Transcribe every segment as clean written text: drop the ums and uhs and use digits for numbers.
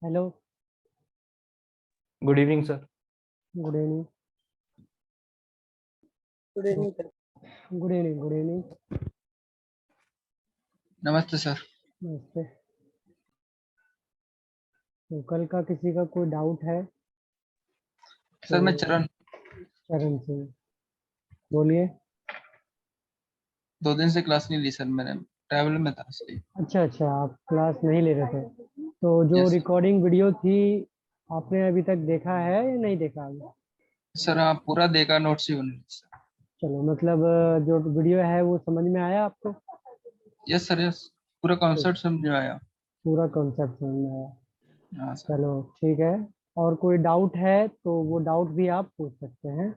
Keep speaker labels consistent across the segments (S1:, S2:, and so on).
S1: Hello.
S2: Good evening sir.
S1: Good evening.
S3: Good evening sir.
S1: Good evening. Good evening.
S2: नमस्ते sir.
S1: नमस्ते। तो कल का किसी का कोई डाउट है
S2: सर मैं
S1: तो
S2: चरण
S1: चरण सिंह बोलिए।
S2: 2 दिन से क्लास नहीं ली सर, मैंने ट्रैवल में था इसलिए।
S1: अच्छा अच्छा, आप क्लास नहीं ले रहे थे तो जो
S2: यस
S1: रिकॉर्डिंग वीडियो थी आपने अभी तक देखा है या नहीं देखा अभी?
S2: सर, आप पूरा देखा, नोट्स ही बने सर।
S1: चलो, मतलब जो वीडियो है वो समझ में आया आपको?
S2: यस सर, यस, पूरा
S1: ठीक,
S2: कॉन्सेप्ट समझ में आया।
S1: पूरा कॉन्सेप्ट समझ में आया।
S2: हाँ सर।
S1: चलो ठीक है। और कोई डाउट है तो वो डाउट भी आप पूछ सकते हैं।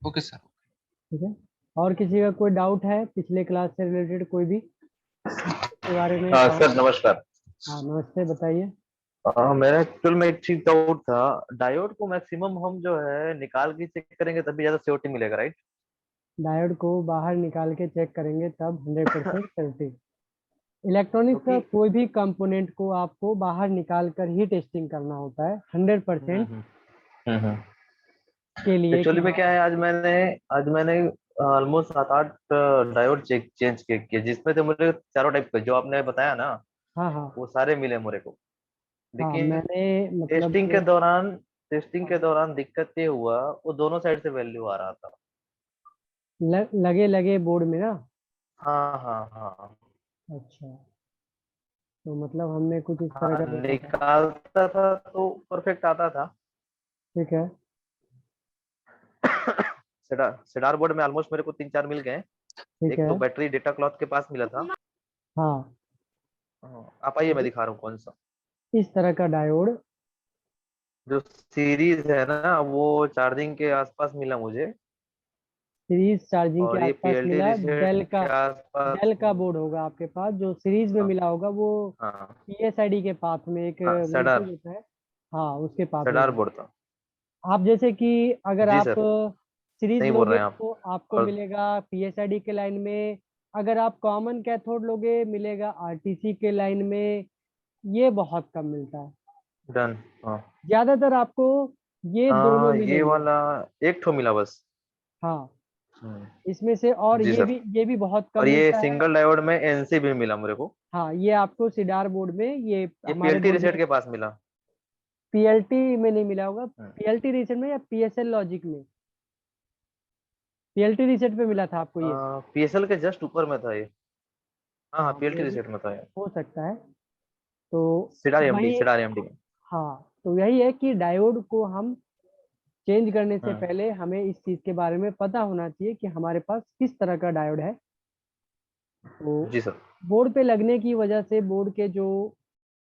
S2: Okay sir.
S1: ठीक है। और किसी का कोई डाउट है पिछले क्लास से रिलेटेड कोई भी के बारे में? और
S4: सर नमस्कार।
S1: हाँ नमस्ते, बताइए।
S4: मेरा एक्चुअल में एक चीज डाउट था। डायोड को मैक्सिमम हम जो है निकाल के चेक करेंगे तभी ज्यादा सीओटी मिलेगा, राइट?
S1: डायोड को बाहर निकाल के चेक करेंगे तब 100% सेफ्टी। इलेक्ट्रॉनिक्स का
S4: क्योंकि
S1: कोई भी कंपोनेंट को आपको बाहर निकाल कर ही टेस्टिंग करना होता है 100% के लिए कि
S4: एक्चुअली में
S1: हाँ।
S4: क्या है, आज मैंने ऑलमोस्ट 7-8 डायोड चेंज किए, जिसमें से मुझे चारों टाइप के जो आपने बताया ना
S1: हाँ हाँ
S4: वो सारे मिले मेरे को।
S1: हाँ,
S4: लेकिन
S1: मैंने मतलब
S4: टेस्टिंग के दौरान टेस्टिंग के दौरान दिक्कत ये हुआ, वो दोनों साइड से वैल्यू आ रहा था।
S1: लगे लगे बोर्ड में ना।
S4: हाँ हाँ हाँ।
S1: अच्छा, तो मतलब हमने कुछ इस तरह
S4: हाँ,
S1: का देखा था।
S4: निकालता था तो परफेक्ट आता था।
S1: ठीक है।
S4: सिडार बोर्ड में ऑलमोस्ट मेरे को 3-4 मिल गए।
S1: ठीक
S4: एक
S1: है।
S4: तो बैटरी डेटा क्लॉथ के पास मिला था।
S1: हाँ,
S4: हाँ, आप आइए, मैं दिखा रहा हूँ कौन सा।
S1: इस तरह का डायोड।
S4: जो सीरीज है ना वो चार्जिंग के आसपास मिला मुझे।
S1: सीरीज चार्जिंग के
S4: और ये
S1: आसपास
S4: पीएलटी
S1: मिला।
S4: रीसेट
S1: डेल का
S4: के आसपास।
S1: डेल का बोर्ड होगा आपके पास, जो सीरीज में
S4: हाँ
S1: मिला होगा वो
S4: हाँ
S1: पीएसआईडी के पाथ में एक
S4: हाँ,
S1: वोल्टेज
S4: सेडार
S1: होता है। हाँ, उसके पाथ में
S4: सेडार
S1: मिला।
S4: बोर्ड था।
S1: आप जैसे कि अगर
S4: जी
S1: आप
S4: सर,
S1: सीरीज
S4: सही बोल
S1: लोगे
S4: रहे हैं आप।
S1: तो आपको
S4: और
S1: मिलेगा पीएसआईडी के लाइन में। अगर आप कॉमन कैथोड लोगे मिलेगा आरटीसी के लाइन में। ये बहुत कम मिलता है।
S4: डन। हाँ
S1: ज्यादातर आपको ये दोनों
S4: ये
S1: मिलेंगे।
S4: वाला एक ठो मिला बस।
S1: हाँ,
S4: हम्म,
S1: इसमें से। और
S4: जी सर।
S1: ये भी बहुत कम
S4: और ये
S1: मिलता है।
S4: सिंगल डायोड में एनसी भी मिला मेरे को।
S1: हाँ, ये आपको सिडार बोर्ड में, ये
S4: ये
S1: हमारे
S4: पीएलटी
S1: बोर्ड में
S4: रीसेट के पास मिला।
S1: पीएलटी में नहीं मिला होगा। पीएलटी रीसेट में या पीएसएल लॉजिक में? पीएलटी रीसेट पे मिला था आपको ये?
S4: पीएसएल के जस्ट ऊपर में था ये। हाँ हाँ,
S1: हाँ,
S4: पीएलटी
S1: ये भी
S4: रीसेट में था ये।
S1: हो सकता है। तो वही।
S4: सिडार एमडी में।
S1: हाँ, तो यही है कि डायोड को हम चेंज करने से
S4: हम्म,
S1: पहले हमें इस चीज के बारे में पता होना चाहिए कि हमारे पास किस तरह का डायोड है। तो
S4: जी सर।
S1: बोर्ड पे लगने की वजह से बोर्ड के जो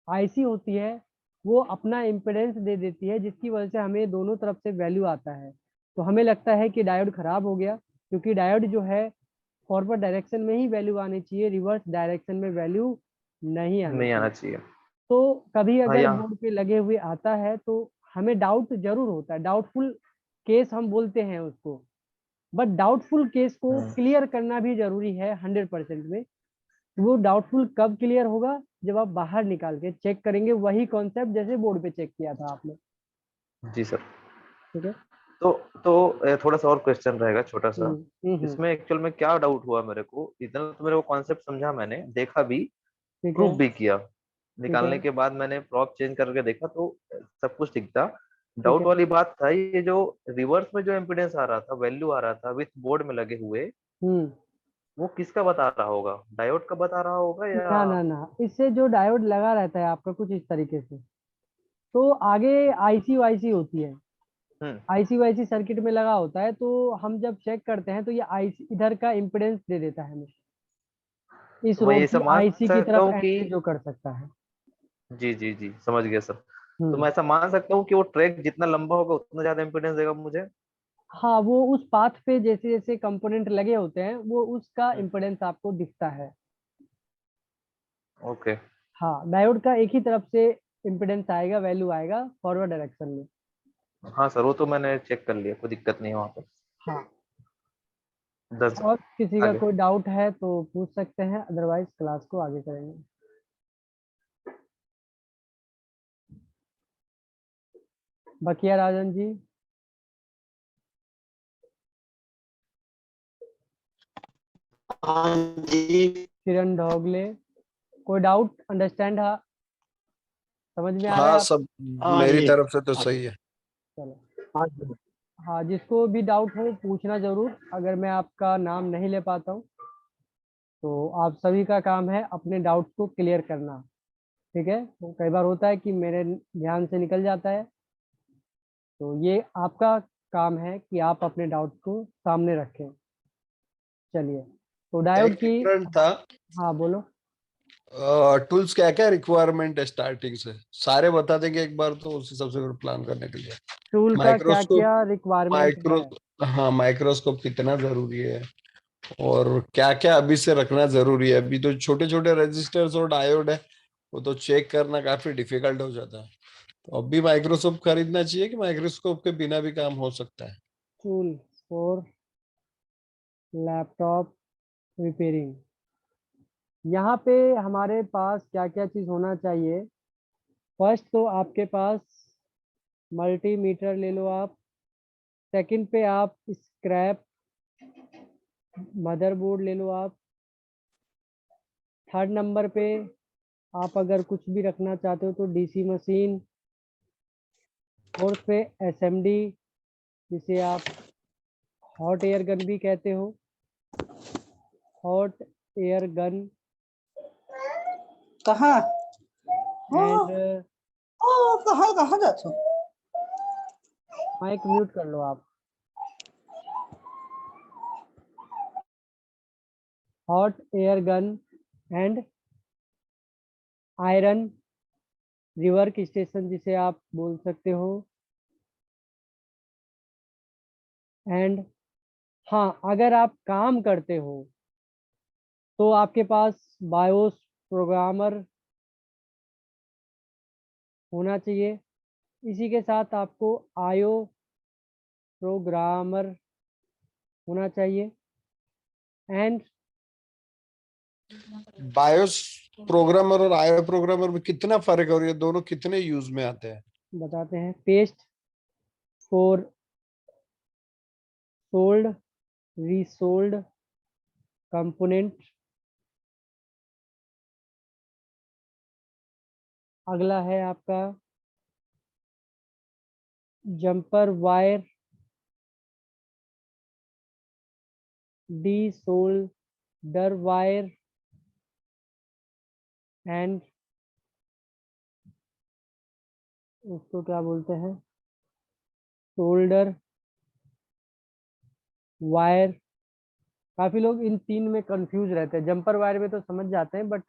S1: आईसी होती है वो अपना इम्पिडेंस दे देती है, जिसकी वजह से हमें दोनों तरफ से वैल्यू आता है। तो हमें लगता है कि डायोड खराब हो गया, क्योंकि डायोड जो है फॉरवर्ड डायरेक्शन में ही वैल्यू आनी चाहिए, रिवर्स डायरेक्शन में वैल्यू नहीं आनी
S4: नहीं
S1: चाहिए।
S4: आना चाहिए।
S1: तो कभी
S4: हाँ
S1: अगर
S4: यहाँ।
S1: बोर्ड पे लगे हुए आता है तो हमें डाउट जरूर होता है, डाउटफुल केस हम बोलते हैं उसको। बट डाउटफुल केस को
S4: हम्म,
S1: क्लियर करना भी जरूरी है 100% में। वो डाउटफुल कब क्लियर होगा? जब आप बाहर निकाल के चेक करेंगे, वही कॉन्सेप्ट जैसे बोर्ड पे चेक किया था आपने।
S4: जी सर।
S1: ठीक है।
S4: तो थोड़ा सा और क्वेश्चन रहेगा छोटा सा।
S1: हम्म।
S4: इसमें एक्चुअल में क्या डाउट हुआ मेरे को, इतना तो मेरे को कॉन्सेप्ट समझा, मैंने देखा भी,
S1: ठीक है।
S4: प्रूफ भी किया।
S1: ठीक है।
S4: निकालने के बाद मैंने प्रॉप चेंज करके देखा तो सब कुछ ठीक था।
S1: ठीक
S4: डाउट
S1: है।
S4: वाली बात था ये जो रिवर्स में जो इम्पीडेंस आ रहा था, वैल्यू आ रहा था विथ बोर्ड में लगे हुए,
S1: हम्म।
S4: वो किसका बता रहा होगा? डायोड का बता रहा होगा या?
S1: ना ना ना, इससे जो डायोड लगा रहता है आपका कुछ इस तरीके से, तो आगे आईसी वाईसी होती है।
S4: हम्म।
S1: आईसी वाईसी सर्किट में लगा होता है, तो हम जब चेक करते हैं तो ये आईसी इधर का इम्पिडेंस दे देता है हमें, इस
S4: तो मैं
S1: रोड
S4: ये
S1: की
S4: सब मान
S1: आईसी की
S4: सकता
S1: तरफ
S4: हूँ कि
S1: एंट्री जो कर सकता है।
S4: जी जी जी, समझ गया सर। तो
S1: हम्म।
S4: मैं ऐसा मान सकता हूँ कि वो ट्रैक जितना लंबा होगा उतना ज्यादा इम्पीडेंस देगा मुझे।
S1: हाँ, वो उस पाथ पे जैसे जैसे कंपोनेंट लगे होते हैं वो उसका
S4: हम्म,
S1: इम्पिडेंस आपको दिखता है।
S4: ओके।
S1: हाँ, डायोड का एक ही तरफ से इम्पिडेंस आएगा, वैल्यू आएगा फॉरवर्ड डायरेक्शन में।
S4: हाँ सर, वो तो मैंने चेक कर लिया, कोई दिक्कत नहीं है वहाँ पे।
S1: हाँ।
S4: दस।
S1: और किसी का
S4: आगे।
S1: कोई डाउट है तो पूछ सकते हैं, अदरवाइज क्लास को आगे करेंगे। बकिया राजन जी,
S3: हाँ जी।
S1: किरण ढोगले, कोई डाउट अंडरस्टैंड है, समझ में आ रहा है
S5: हाँ
S1: आप?
S5: सब
S3: हाँ
S5: मेरी
S3: जी।
S5: तरफ से तो
S3: हाँ
S5: सही है।
S1: चलो,
S3: हाँ जी।
S1: हाँ जिसको भी डाउट हो पूछना जरूर, अगर मैं आपका नाम नहीं ले पाता हूँ तो आप सभी का काम है अपने डाउट्स को क्लियर करना, ठीक है? तो कई बार होता है कि मेरे ध्यान से निकल जाता है, तो ये आपका काम है कि आप अपने डाउट्स को सामने रखें। चलिए, तो डायोड
S5: एक
S1: की,
S5: डिफरेंट था,
S1: हाँ बोलो।
S5: टूल्स क्या क्या रिक्वायरमेंट है स्टार्टिंग से, सारे बता देंगे एक बार तो उस हिसाब से प्लान करने के लिए।
S1: टूल का क्या
S5: माइक्रोस्कोप,
S1: क्या रिक्वायरमेंट
S5: माइक्रो
S1: है?
S5: हाँ माइक्रोस्कोप कितना जरूरी है और क्या क्या अभी से रखना जरूरी है। अभी तो छोटे छोटे रजिस्टर्स और डायोड है, वो तो चेक करना काफी डिफिकल्ट हो जाता है। तो अभी माइक्रोस्कोप खरीदना चाहिए कि माइक्रोस्कोप के बिना भी काम हो सकता है।
S1: टूल फॉर लैपटॉप रिपेयरिंग, यहाँ पे हमारे पास क्या क्या चीज़ होना चाहिए? फर्स्ट तो आपके पास मल्टीमीटर ले लो आप। सेकंड पे आप स्क्रैप मदरबोर्ड ले लो आप। थर्ड नंबर पे आप अगर कुछ भी रखना चाहते हो तो डीसी मशीन। फोर्थ पे एसएमडी, जिसे आप हॉट एयर गन भी कहते हो, हॉट एयर गन।
S3: कहाँ?
S1: एंड
S3: कहाँ कहाँ जाते हो?
S1: माइक म्यूट कर लो आप। Hot air gun and iron rework station, जिसे आप बोल सकते हो। एंड हाँ, अगर आप काम करते हो तो आपके पास बायोस प्रोग्रामर होना चाहिए। इसी के साथ आपको आयो प्रोग्रामर होना चाहिए। एंड
S5: बायोस प्रोग्रामर और आईओ प्रोग्रामर में कितना फर्क है और ये दोनों कितने यूज में आते हैं?
S1: बताते हैं, paste for sold resold component. अगला है आपका jumper wire desolder wire and उसको क्या बोलते हैं, सोल्डर वायर। काफी लोग इन तीन में कंफ्यूज रहते हैं। जंपर वायर में तो समझ जाते हैं, बट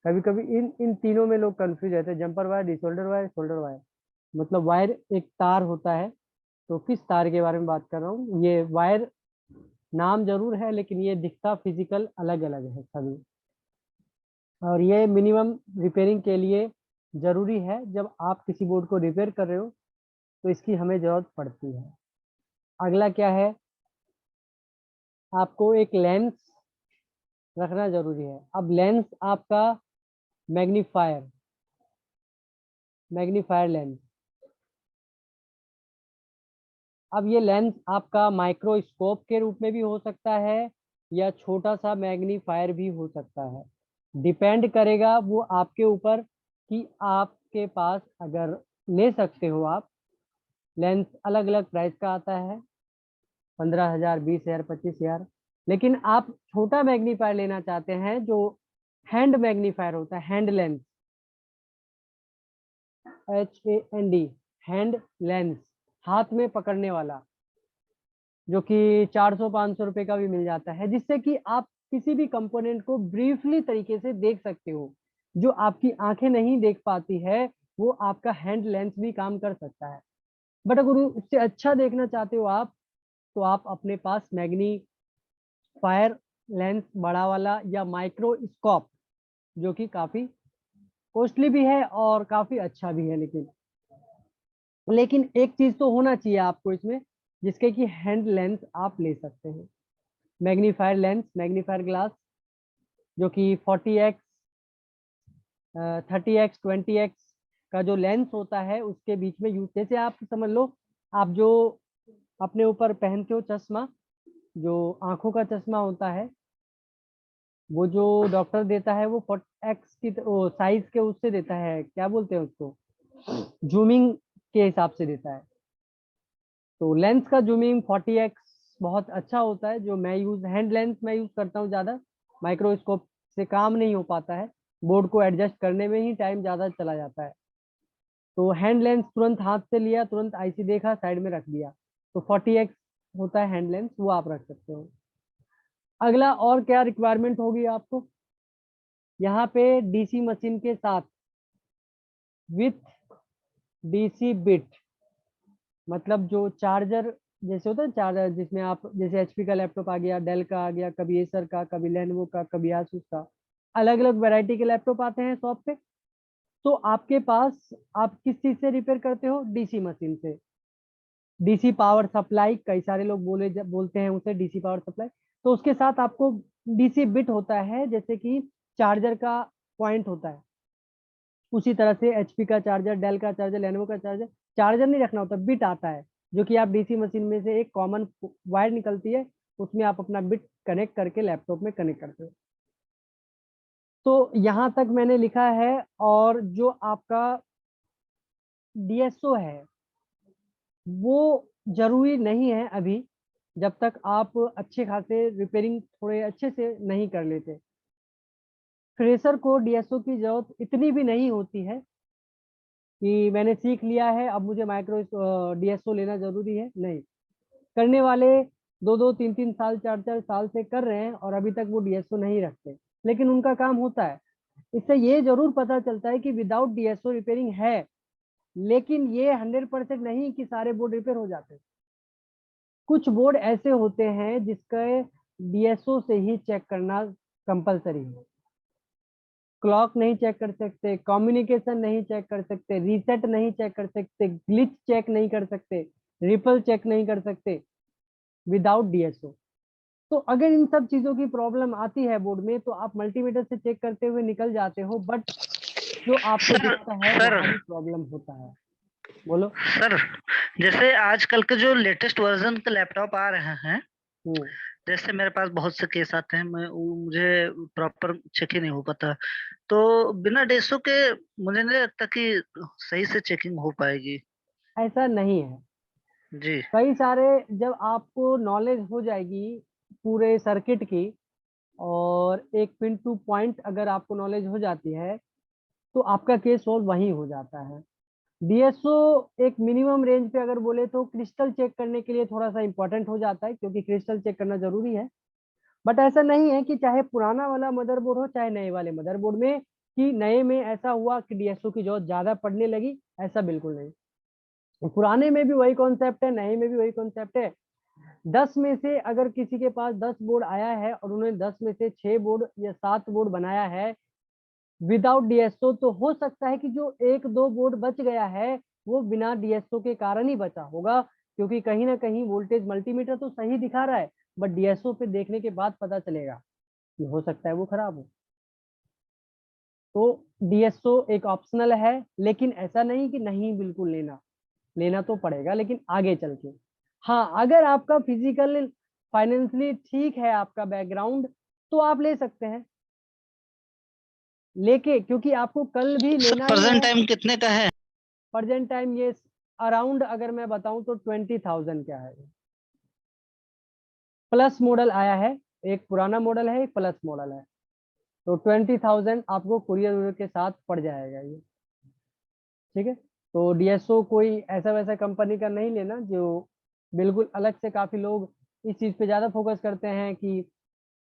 S1: कभी कभी इन इन तीनों में लोग कंफ्यूज रहते हैं। Jumper wire, desolder wire, solder wire. मतलब वायर एक तार होता है, तो किस तार के बारे में बात कर रहा हूँ? ये वायर नाम जरूर है लेकिन ये दिखता फिजिकल अलग अलग है सभी। और ये मिनिमम रिपेयरिंग के लिए जरूरी है। जब आप किसी बोर्ड को रिपेयर कर रहे हो तो इसकी हमें जरूरत पड़ती है। अगला क्या है, आपको एक लेंस रखना जरूरी है। अब लेंस आपका मैग्नीफायर, मैग्नीफायर लेंस। अब ये लेंस आपका माइक्रोस्कोप के रूप में भी हो सकता है या छोटा सा मैग्नीफायर भी हो सकता है। डिपेंड करेगा वो आपके ऊपर कि आपके पास अगर ले सकते हो आप। लेंस अलग अलग प्राइस का आता है, 15,000, 20,000, 25,000। लेकिन आप छोटा मैग्नीफायर लेना चाहते हैं जो हैंड मैग्नीफायर होता है, hand lens, HAND, hand lens, हाथ में पकड़ने वाला, जो कि 400-500 रुपए का भी मिल जाता है, जिससे कि आप किसी भी कंपोनेंट को ब्रीफली तरीके से देख सकते हो। जो आपकी आंखें नहीं देख पाती है वो आपका हैंड लेंस भी काम कर सकता है। बट अगर उससे अच्छा देखना चाहते हो आप, तो आप अपने पास मैग्नीफायर लेंस बड़ा वाला या माइक्रोस्कोप, जो कि काफी कॉस्टली भी है और काफी अच्छा भी है। लेकिन एक चीज तो होना चाहिए आपको इसमें, जिसके कि हैंड लेंस आप ले सकते हैं। मैग्नीफायर लेंस, मैग्नीफायर ग्लास, जो कि 40x 30x 20x का जो लेंस होता है उसके बीच में यूज, जैसे आप समझ लो आप जो अपने ऊपर पहनते हो चश्मा, जो आंखों का चश्मा होता है, वो जो डॉक्टर देता है वो 40x की साइज के उससे देता है, क्या बोलते हैं उसको, जूमिंग के हिसाब से देता है। तो लेंस का जूमिंग 40x बहुत अच्छा होता है, जो मैं हैंड लेंस मैं यूज करता हूँ ज्यादा, माइक्रोस्कोप से काम नहीं हो पाता है, बोर्ड को एडजस्ट करने में ही टाइम ज्यादा चला जाता है। तो हैंड लेंस तुरंत हाथ से लिया, तुरंत आईसी देखा, साइड में रख दिया, तो 40x होता है हैंड लेंस, वो आप रख सकते हो। अगला और क्या रिक्वायरमेंट होगी आपको, यहाँ पे डीसी मशीन के साथ विथ डीसी बिट, मतलब जो चार्जर जैसे होता है चार्जर, जिसमें आप जैसे एचपी का लैपटॉप आ गया, डेल का आ गया, कभी एसर का, कभी लेनोवो का, कभी आसूस का, अलग अलग वैरायटी के लैपटॉप आते हैं शॉप पे। तो आपके पास आप किस चीज से रिपेयर करते हो, डीसी मशीन से। डीसी पावर सप्लाई, कई सारे लोग बोलते हैं उसे डीसी पावर सप्लाई। तो उसके साथ आपको डीसी बिट होता है, जैसे कि चार्जर का पॉइंट होता है, उसी तरह से एचपी का चार्जर, डेल का चार्जर, लेनोवो का चार्जर, चार्जर नहीं रखना होता, बिट आता है, जो कि आप डीसी मशीन में से एक कॉमन वायर निकलती है, उसमें आप अपना बिट कनेक्ट करके लैपटॉप में कनेक्ट करते हो। तो यहाँ तक मैंने लिखा है। और जो आपका डीएसओ है वो जरूरी नहीं है अभी, जब तक आप अच्छे खासे रिपेयरिंग थोड़े अच्छे से नहीं कर लेते। फ्रेशर को डीएसओ की जरूरत इतनी भी नहीं होती है कि मैंने सीख लिया है अब मुझे माइक्रो डीएसओ लेना जरूरी है, नहीं। करने वाले 2-2, 3-3 साल, 4-4 साल से कर रहे हैं और अभी तक वो डीएसओ नहीं रखते, लेकिन उनका काम होता है। इससे ये जरूर पता चलता है कि विदाउट डीएसओ रिपेयरिंग है, लेकिन ये 100% नहीं कि सारे बोर्ड रिपेयर हो जाते हैं। कुछ बोर्ड ऐसे होते हैं जिसके डीएसओ से ही चेक करना कंपलसरी है। क्लॉक नहीं चेक कर सकते, कम्युनिकेशन नहीं चेक कर सकते, रीसेट नहीं चेक कर सकते, ग्लिच चेक नहीं कर सकते, रिपल चेक नहीं कर सकते विदाउट डीएसओ। तो अगर इन सब चीजों की प्रॉब्लम आती है बोर्ड में तो आप मल्टीमीटर से चेक करते हुए निकल जाते हो, बट जो आपको दिखता है
S6: सर
S1: वहां भी प्रॉब्लम होता है। बोलो।
S6: सर जैसे आजकल के जो लेटेस्ट वर्जन के लैपटॉप आ रहे हैं,
S1: हम्म।
S6: जैसे मेरे पास बहुत से केस आते हैं, मुझे प्रॉपर चेक ही नहीं हो पाता, तो बिना डेसो के मुझे नहीं लगता कि सही से चेकिंग हो पाएगी।
S1: ऐसा नहीं है।
S6: जी।
S1: कई सारे, जब आपको नॉलेज हो जाएगी पूरे सर्किट की और एक पिन टू पॉइंट अगर आपको नॉलेज हो जाती है तो आपका केस सोल्व वहीं हो जाता है। डीएसओ एक मिनिमम रेंज पे अगर बोले तो क्रिस्टल चेक करने के लिए थोड़ा सा इंपॉर्टेंट हो जाता है, क्योंकि क्रिस्टल चेक करना जरूरी है। बट ऐसा नहीं है कि चाहे पुराना वाला मदरबोर्ड हो चाहे नए वाले मदरबोर्ड में, कि नए में ऐसा हुआ कि डीएसओ की जरूरत ज्यादा पड़ने लगी, ऐसा बिल्कुल नहीं। पुराने में भी वही कॉन्सेप्ट है, नए में भी वही कॉन्सेप्ट है। 10 में से अगर किसी के पास 10 बोर्ड आया है और उन्होंने 10 में से 6 बोर्ड या 7 बोर्ड बनाया है विदाउट डीएसओ, तो हो सकता है कि जो 1-2 बोर्ड बच गया है वो बिना डीएसओ के कारण ही बचा होगा, क्योंकि कहीं ना कहीं वोल्टेज मल्टीमीटर तो सही दिखा रहा है, बट डीएसओ पे देखने के बाद पता चलेगा कि हो सकता है वो खराब हो। तो डीएसओ एक ऑप्शनल है, लेकिन ऐसा नहीं कि नहीं बिल्कुल लेना, लेना तो पड़ेगा लेकिन आगे चल के। हाँ, अगर आपका फिजिकल फाइनेंशियली ठीक है आपका बैकग्राउंड, तो आप ले सकते हैं, लेके क्योंकि आपको कल भी
S6: सर
S1: लेना ही
S6: प्रेजेंट
S1: है।
S6: टाइम कितने का है?
S1: प्रेजेंट टाइम ये अराउंड अगर मैं बताऊं तो 20,000 क्या है। प्लस मॉडल आया है, एक पुराना मॉडल है, एक प्लस मॉडल है, तो 20,000 आपको कुरियर के साथ पड़ जाएगा ये। ठीक है। तो डीएसओ कोई ऐसा वैसा कंपनी का नहीं लेना, जो बिल्कुल अलग से। काफी लोग इस चीज पे ज्यादा फोकस करते हैं कि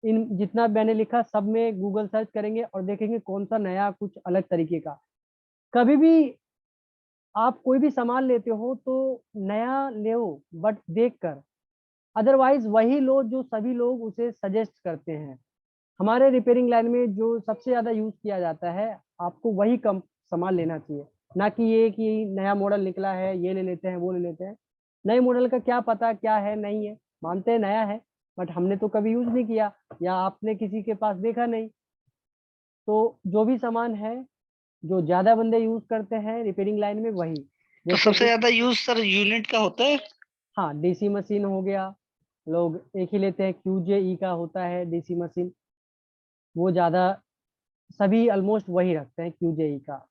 S1: इन जितना मैंने लिखा सब में गूगल सर्च करेंगे और देखेंगे कौन सा नया कुछ अलग तरीके का। कभी भी आप कोई भी सामान लेते हो तो नया ले, बट देख कर, अदरवाइज वही लो जो सभी लोग उसे सजेस्ट करते हैं। हमारे रिपेयरिंग लाइन में जो सबसे ज्यादा यूज किया जाता है, आपको वही कम सामान लेना चाहिए, ना कि ये कि नया मॉडल निकला है ये ले लेते हैं वो ले लेते हैं। नए मॉडल का क्या पता क्या है नहीं है, मानते हैं नया है, बट हमने तो कभी यूज नहीं किया या आपने किसी के पास देखा नहीं। तो जो भी सामान है जो ज्यादा बंदे यूज करते हैं रिपेयरिंग लाइन में वही,
S6: तो
S1: जैसे
S6: सबसे
S1: कि
S6: ज्यादा यूज सर यूनिट का होता है।
S1: हाँ डीसी मशीन हो गया, लोग एक ही लेते हैं, QJE का होता है डीसी मशीन, वो ज्यादा सभी ऑलमोस्ट वही रखते हैं QJE का।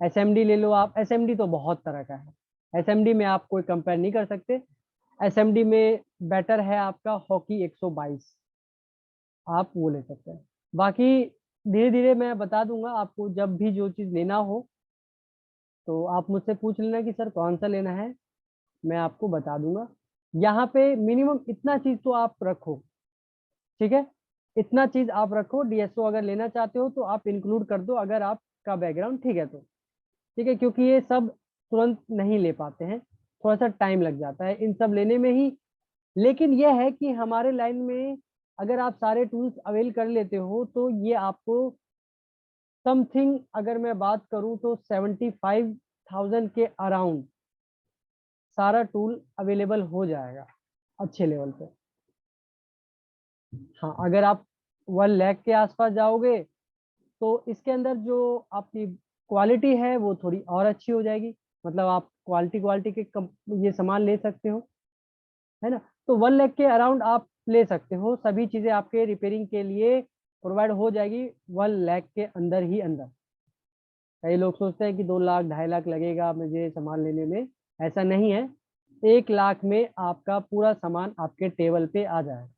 S1: SMD ले लो आप, SMD तो बहुत तरह का है, SMD में आप कोई कंपेयर नहीं कर सकते। SMD में बेटर है आपका हॉकी 122, आप वो ले सकते हैं। बाकी धीरे धीरे मैं बता दूंगा आपको, जब भी जो चीज़ लेना हो तो आप मुझसे पूछ लेना कि सर कौन सा लेना है, मैं आपको बता दूंगा। यहाँ पे मिनिमम इतना चीज तो आप रखो, ठीक है, इतना चीज आप रखो। DSO अगर लेना चाहते हो तो आप इंक्लूड कर दो, अगर आपका बैकग्राउंड ठीक है तो, ठीक है, क्योंकि ये सब तुरंत नहीं ले पाते हैं, थोड़ा सा टाइम लग जाता है इन सब लेने में ही। लेकिन यह है कि हमारे लाइन में अगर आप सारे टूल्स अवेल कर लेते हो तो ये आपको समथिंग, अगर मैं बात करूं तो 75,000 के अराउंड सारा टूल अवेलेबल हो जाएगा अच्छे लेवल पे। हाँ अगर आप 1 लाख के आसपास जाओगे तो इसके अंदर जो आपकी क्वालिटी है वो थोड़ी और अच्छी हो जाएगी, मतलब आप क्वालिटी क्वालिटी के ये सामान ले सकते हो, है ना। तो 1 लाख के अराउंड आप ले सकते हो, सभी चीजें आपके रिपेयरिंग के लिए प्रोवाइड हो जाएगी 1 लाख के अंदर ही अंदर। कई लोग सोचते हैं कि 2 लाख 2.5 लाख लगेगा मुझे सामान लेने में, ऐसा नहीं है, 1 लाख में आपका पूरा सामान आपके टेबल पे आ जाएगा,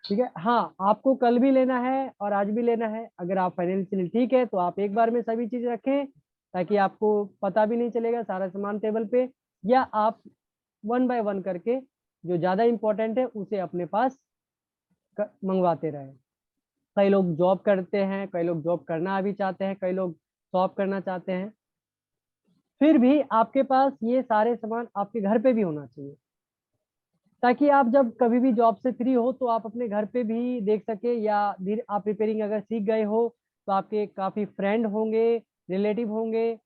S1: ठीक है। हाँ आपको कल भी लेना है और आज भी लेना है, अगर आप फाइनेंशियली ठीक है तो आप एक बार में सभी चीज रखें, ताकि आपको पता भी नहीं चलेगा सारा सामान टेबल पे, या आप 1 बाय 1 करके जो ज्यादा इंपॉर्टेंट है उसे अपने पास मंगवाते रहे। कई लोग जॉब करते हैं, कई लोग जॉब करना अभी चाहते हैं, कई लोग शॉप करना चाहते हैं, फिर भी आपके पास ये सारे सामान आपके घर पे भी होना चाहिए, ताकि आप जब कभी भी जॉब से फ्री हो तो आप अपने घर पे भी देख सके, या धीरे आप रिपेयरिंग अगर सीख गए हो तो आपके काफी फ्रेंड होंगे, रिलेटिव होंगे,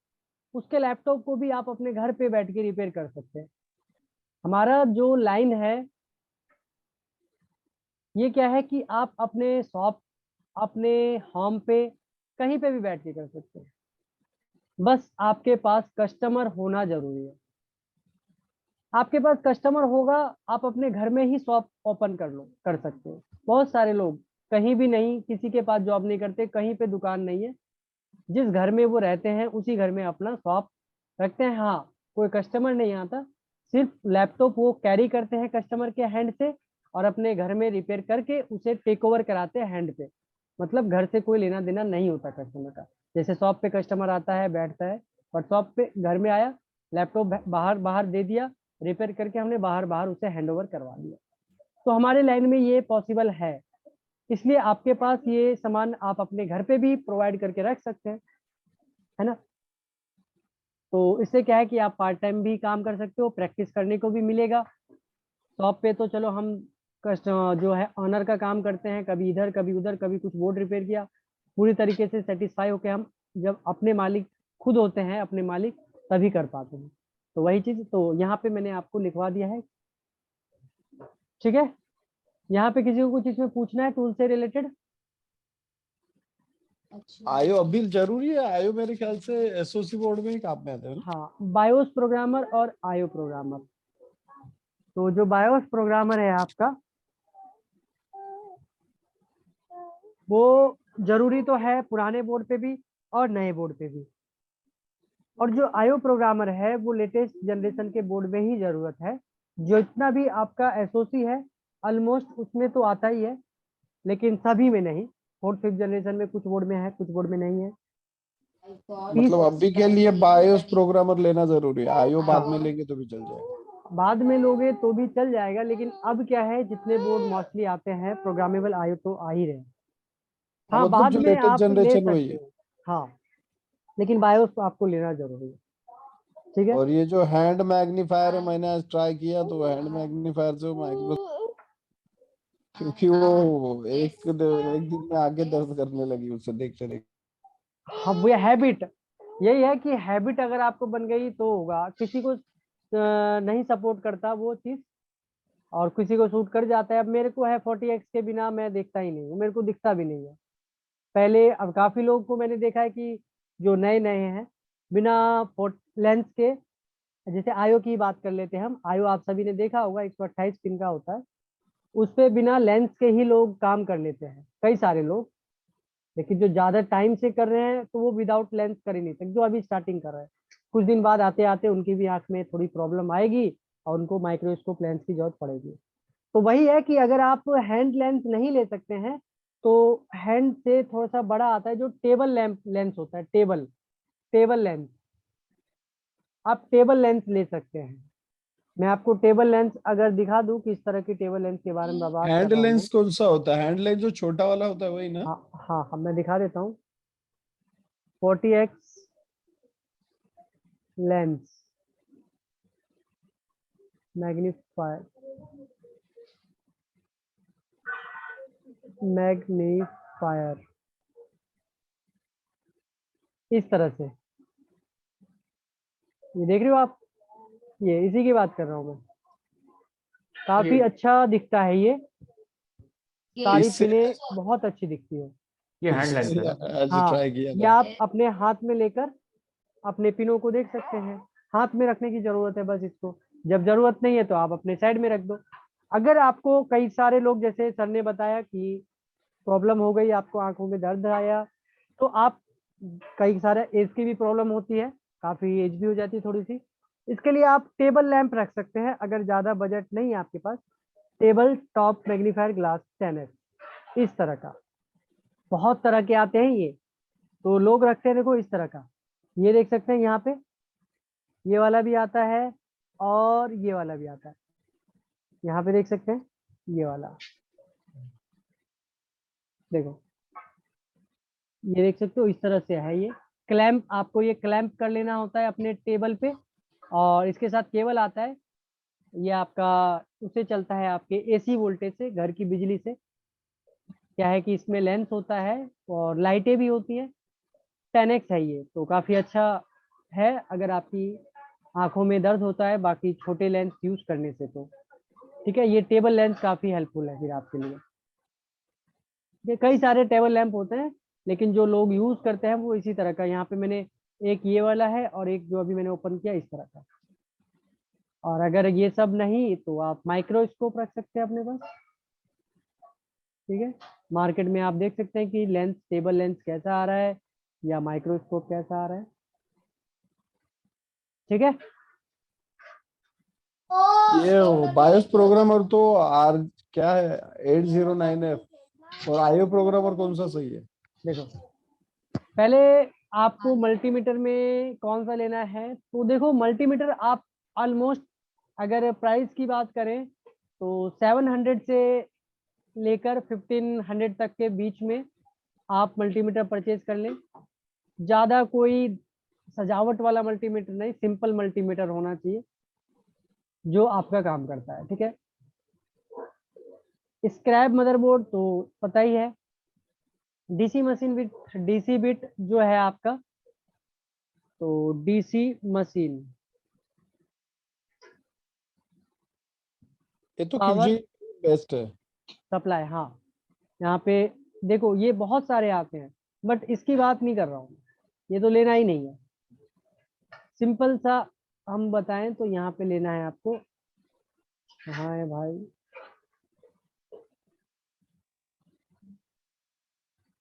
S1: उसके लैपटॉप को भी आप अपने घर पे बैठ के रिपेयर कर सकते हैं। हमारा जो लाइन है ये क्या है कि आप अपने शॉप, अपने होम पे, कहीं पे भी बैठ के कर सकते हैं, बस आपके पास कस्टमर होना जरूरी है। आपके पास कस्टमर होगा, आप अपने घर में ही शॉप ओपन कर सकते हो। बहुत सारे लोग कहीं भी नहीं, किसी के पास जॉब नहीं करते, कहीं पे दुकान नहीं है, जिस घर में वो रहते हैं उसी घर में अपना शॉप रखते हैं। हाँ कोई कस्टमर नहीं आता, सिर्फ लैपटॉप वो कैरी करते हैं कस्टमर के हैंड से, और अपने घर में रिपेयर करके उसे टेक ओवर कराते हैं हैंड पे, मतलब घर से कोई लेना देना नहीं होता कस्टमर का। जैसे शॉप पे कस्टमर आता है बैठता है, और शॉप पे घर में आया, लैपटॉप बाहर बाहर दे दिया, रिपेयर करके हमने बाहर बाहर उसे हैंड ओवर करवा दिया। तो हमारे लाइन में ये पॉसिबल है, इसलिए आपके पास ये सामान आप अपने घर पे भी प्रोवाइड करके रख सकते हैं, है ना। तो इससे क्या है कि आप पार्ट टाइम भी काम कर सकते हो, प्रैक्टिस करने को भी मिलेगा। शॉप पे तो चलो हम कस्ट जो है ऑनर का काम करते हैं, कभी इधर कभी उधर, कभी कुछ बोर्ड रिपेयर किया, पूरी तरीके से सेटिस्फाई होके हम जब अपने मालिक खुद होते हैं अपने मालिक, तभी कर पाते हैं। तो वही चीज तो यहाँ पे मैंने आपको लिखवा दिया है, ठीक है। यहाँ पे किसी को कुछ इसमें पूछना है टूल से रिलेटेड?
S5: आयो अभी जरूरी है, आयो मेरे ख्याल से एसओसी बोर्ड में ही काम में आता है ना?
S1: हाँ बायोस प्रोग्रामर और आयो प्रोग्रामर। तो जो बायोस प्रोग्रामर है आपका, वो जरूरी तो है पुराने बोर्ड पे भी और नए बोर्ड पे भी, और जो आयो प्रोग्रामर है वो लेटेस्ट जनरेशन के बोर्ड में ही जरूरत है। जो इतना भी आपका एसओसी है ऑलमोस्ट उसमें तो आता ही है, लेकिन सभी में नहीं, 4th 5th जनरेशन में कुछ बोर्ड में है, कुछ बोर्ड में नहीं है।
S5: मतलब अभी के लिए बायोस प्रोग्रामर लेना जरूरी है, आयो बाद
S1: हाँ
S5: में लेंगे तो भी चल जाएगा।
S1: बाद में लोगे तो भी चल जाएगा, लेकिन अब क्या है जितने बोर्ड मोस्टली आते हैं प्रोग्रामेबल आयो तो आ ही रहे हैं। हाँ
S5: मतलब
S1: बाद
S5: जो
S1: में
S5: लेटेस्ट
S1: आप ले
S5: जनरेशन वही
S1: सकते
S5: है।
S1: हो, हाँ लेकिन बायोस तो आपको लेना जरूरी है, ठीक है।
S5: और ये जो हैंड मैग्नीफायर है, मैंने आज ट्राई किया तो हैंड मैग्नीफायर से माइक्रो, क्योंकि वो एक दिन में आगे दर्द करने लगी उसे देखते देखते।
S1: हाँ वो हैबिट, यही है कि हैबिट अगर आपको बन गई तो होगा, किसी को नहीं सपोर्ट करता वो चीज, और किसी को सूट कर जाता है। अब मेरे को है 40x के बिना मैं देखता ही नहीं हूँ, मेरे को दिखता भी नहीं है पहले। अब काफी लोगों को मैंने देखा है कि जो नए नए हैं, बिना लेंस के, जैसे आयो की बात कर लेते हैं हम। आयो आप सभी ने देखा होगा, 128 पिन का होता है, उस पे बिना लेंस के ही लोग काम कर लेते हैं, कई सारे लोग। लेकिन जो ज्यादा टाइम से कर रहे हैं तो वो विदाउट लेंस कर ही नहीं सकते, जो अभी स्टार्टिंग कर रहे हैं। कुछ दिन बाद आते आते उनकी भी आंख में थोड़ी प्रॉब्लम आएगी और उनको माइक्रोस्कोप लेंस की जरूरत पड़ेगी। तो वही है कि अगर आप हैंड लेंस नहीं ले सकते हैं तो हैंड से थोड़ा सा बड़ा आता है जो टेबल लैंप लेंस होता है, टेबल लेंस, आप टेबल लेंस ले सकते हैं। मैं आपको टेबल लेंस अगर दिखा दूं, किस तरह की टेबल लेंस के बारे में बात कर
S5: हैंड
S1: रहा हूँ मैं।
S5: लेंस कौन सा होता है? हैंड लेंस जो छोटा वाला होता है वही ना?
S1: हाँ हाँ हाँ, मैं दिखा देता हूँ। 40x लेंस मैग्नीफायर इस तरह से, ये देख रहे हो आप, ये इसी की बात कर रहा हूँ मैं। काफी अच्छा दिखता है ये, सारी
S5: इससे
S1: पिने बहुत अच्छी दिखती है।
S7: ये हैंड लेंस है ना?
S5: आज
S1: हाँ,
S5: ट्राई किया
S1: ये
S5: था।
S1: आप अपने हाथ में लेकर अपने पिनों को देख सकते हैं। हाथ में रखने की जरूरत है बस इसको, जब जरूरत नहीं है तो आप अपने साइड में रख दो। अगर आपको, कई सारे लोग जैसे सर ने बताया कि प्रॉब्लम हो गई, आपको आंखों में दर्द आया, तो आप, कई सारे एज की भी प्रॉब्लम होती है, काफी एज भी हो जाती है थोड़ी सी, इसके लिए आप टेबल लैंप रख सकते हैं। अगर ज्यादा बजट नहीं है आपके पास, table top magnifier glass 10x इस तरह का, बहुत तरह के आते हैं ये, तो लोग रखते हैं। देखो इस तरह का, ये देख सकते हैं यहाँ पे, ये वाला भी आता है और ये वाला भी आता है, यहाँ पे देख सकते हैं ये वाला, देखो ये देख सकते हो, इस तरह से है ये क्लैंप। आपको ये क्लैंप कर लेना होता है अपने टेबल पे, और इसके साथ केबल आता है, ये आपका उससे चलता है आपके एसी वोल्टेज से, घर की बिजली से। क्या है कि इसमें लेंस होता है और लाइटें भी होती हैं। 10x है ये, तो काफी अच्छा है अगर आपकी आंखों में दर्द होता है बाकी छोटे लेंस यूज करने से तो। ठीक है, ये टेबल लेंस काफी हेल्पफुल है फिर आपके लिए। ये कई सारे टेबल लैंप होते हैं, लेकिन जो लोग यूज करते हैं वो इसी तरह का। यहाँ पे मैंने एक ये वाला है और एक जो अभी मैंने ओपन किया इस तरह का। और अगर ये सब नहीं तो आप माइक्रोस्कोप रख सकते हैं अपने पास। ठीक है, मार्केट में आप देख सकते हैं कि लेंस, टेबल लेंस कैसा आ रहा है या माइक्रोस्कोप कैसा आ रहा है। ठीक है,
S5: ये बायोस प्रोग्रामर तो आर क्या है 809F, और आईओ प्रोग्रामर कौन सा सही है?
S1: देखो पहले आपको मल्टीमीटर में कौन सा लेना है, तो देखो मल्टीमीटर आप ऑलमोस्ट, अगर प्राइस की बात करें तो 700 से लेकर 1500 तक के बीच में आप मल्टीमीटर परचेज कर लें। ज़्यादा कोई सजावट वाला मल्टीमीटर नहीं, सिंपल मल्टीमीटर होना चाहिए जो आपका काम करता है। ठीक है, स्क्रैप मदरबोर्ड तो पता ही है, DC machine with DC bit जो है आपका, तो डीसी मशीन
S5: ये तो
S1: पावर
S5: QG बेस्ट है।
S1: सप्लाई। हाँ, यहाँ पे देखो ये बहुत सारे आते हैं, बट इसकी बात नहीं कर रहा हूँ, ये तो लेना ही नहीं है। सिंपल सा हम बताएं तो यहाँ पे लेना है आपको, कहाँ है भाई,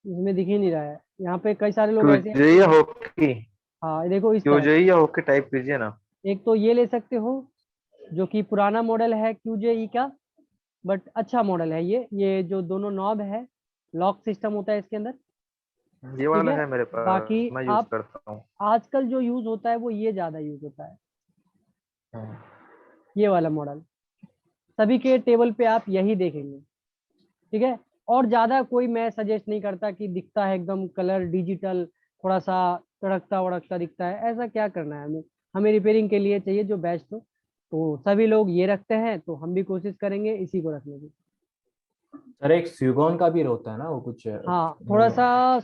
S1: इसमें दिख ही नहीं रहा है। यहाँ पे कई सारे लोग ऐसे
S4: QJ या हॉकी?
S1: हाँ देखो इस तरह,
S4: QJ या हॉकी टाइप कीजिए ना।
S1: एक तो ये ले सकते हो जो कि पुराना मॉडल है QJE का, बट अच्छा मॉडल है ये जो दोनों नॉब है, लॉक सिस्टम होता है इसके अंदर।
S4: ये
S1: ठीक
S4: वाला
S1: है,
S4: है मेरे पास,
S1: बाकी
S4: मैं यूज
S1: आप
S4: करता हूँ।
S1: आजकल जो यूज होता है वो ये ज्यादा यूज होता है,
S4: हाँ।
S1: ये वाला मॉडल। सभी के टेबल पे आप यही देखेंगे। ठीक है, और ज्यादा कोई मैं सजेस्ट नहीं करता कि दिखता है एकदम कलर डिजिटल, थोड़ा सा तड़कता वड़कता दिखता है, ऐसा क्या करना है हमें। हमें रिपेयरिंग के लिए चाहिए जो बेस्ट हो, तो सभी लोग ये रखते हैं तो हम भी कोशिश करेंगे इसी को रखने की।
S7: सर एक स्यूगॉन का भी होता है ना वो कुछ?
S1: हाँ, थोड़ा सा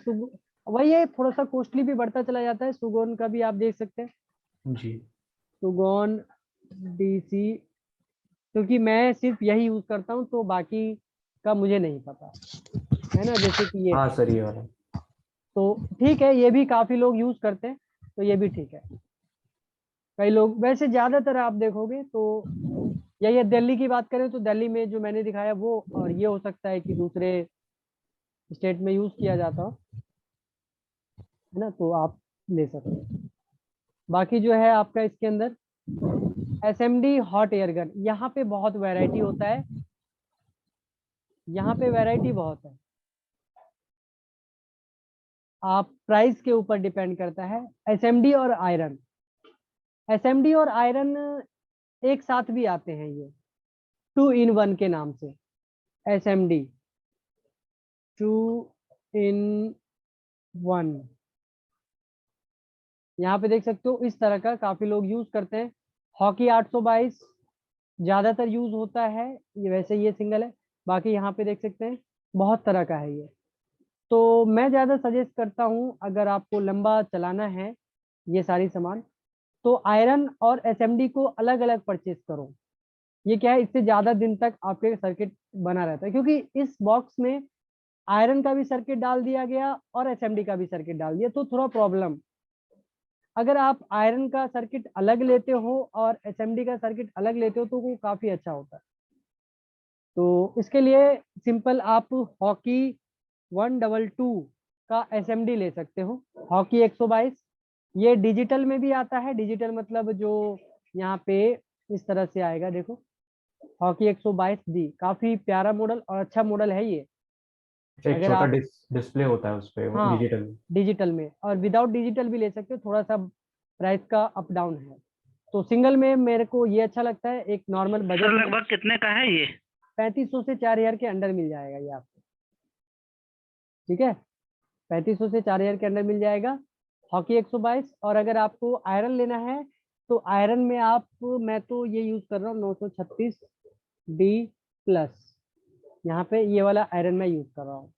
S1: वही है, थोड़ा सा कॉस्टली भी बढ़ता चला जाता है। सुगोन का भी आप देख सकते हैं,
S7: जी।
S1: सुगोन डीसी, क्योंकि मैं सिर्फ यही यूज करता हूँ तो बाकी का मुझे नहीं पता है ना। जैसे कि ये
S7: हाँ सर ये वाला।
S1: तो ठीक है, ये भी काफी लोग यूज करते हैं, तो ये भी ठीक है। कई लोग, वैसे ज्यादातर आप देखोगे तो ये दिल्ली की बात करें तो दिल्ली में जो मैंने दिखाया वो, और ये हो सकता है कि दूसरे स्टेट में यूज किया जाता हो, है ना, तो आप ले सकते हैं। बाकी जो है आपका इसके अंदर एसएमडी हॉट एयर गन, यहाँ पे बहुत वैरायटी होता है, यहाँ पे वैरायटी बहुत है। आप प्राइस के ऊपर डिपेंड करता है। एसएमडी और आयरन, एसएमडी और आयरन एक साथ भी आते हैं, ये 2 in 1 के नाम से। एसएमडी 2 in 1, यहाँ पे देख सकते हो इस तरह का काफी लोग यूज करते हैं। हॉकी 822 ज्यादातर यूज होता है, ये वैसे ये सिंगल है। बाकी यहाँ पे देख सकते हैं बहुत तरह का है ये। तो मैं ज्यादा सजेस्ट करता हूँ अगर आपको लंबा चलाना है ये सारी सामान, तो आयरन और एसएमडी को अलग अलग परचेज करो। ये क्या है, इससे ज्यादा दिन तक आपके सर्किट बना रहता है, क्योंकि इस बॉक्स में आयरन का भी सर्किट डाल दिया गया और एसएमडी का भी सर्किट डाल दिया, तो थोड़ा प्रॉब्लम। अगर आप आयरन का सर्किट अलग लेते हो और एसएमडी का सर्किट अलग लेते हो तो वो काफी अच्छा होता है। तो इसके लिए सिंपल आप हॉकी 122 का एसएमडी ले सकते हो। हॉकी 122 ये डिजिटल में भी आता है, डिजिटल मतलब जो यहाँ पे इस तरह से आएगा, देखो हॉकी 122D, काफी प्यारा मॉडल और अच्छा मॉडल है ये।
S7: एक
S1: अगर
S7: छोटा
S1: आप,
S7: डिस्प्ले होता है उस पे
S1: हाँ
S7: डिजिटल।
S1: डिजिटल में और विदाउट डिजिटल भी ले सकते हो, थोड़ा सा प्राइस का अप डाउन है। तो सिंगल में मेरे को ये अच्छा लगता है, एक नॉर्मल
S6: सर
S1: बजट में
S6: लगभग कितने का है ये?
S1: 3500 से 4000 के अंडर मिल जाएगा ये आपको। ठीक है, 3500 से 4000 के अंदर मिल जाएगा हॉकी 122। और अगर आपको आयरन लेना है तो आयरन में आप, मैं तो ये यूज कर रहा हूँ 936D+, यहाँ पे ये वाला आयरन मैं यूज कर रहा हूँ,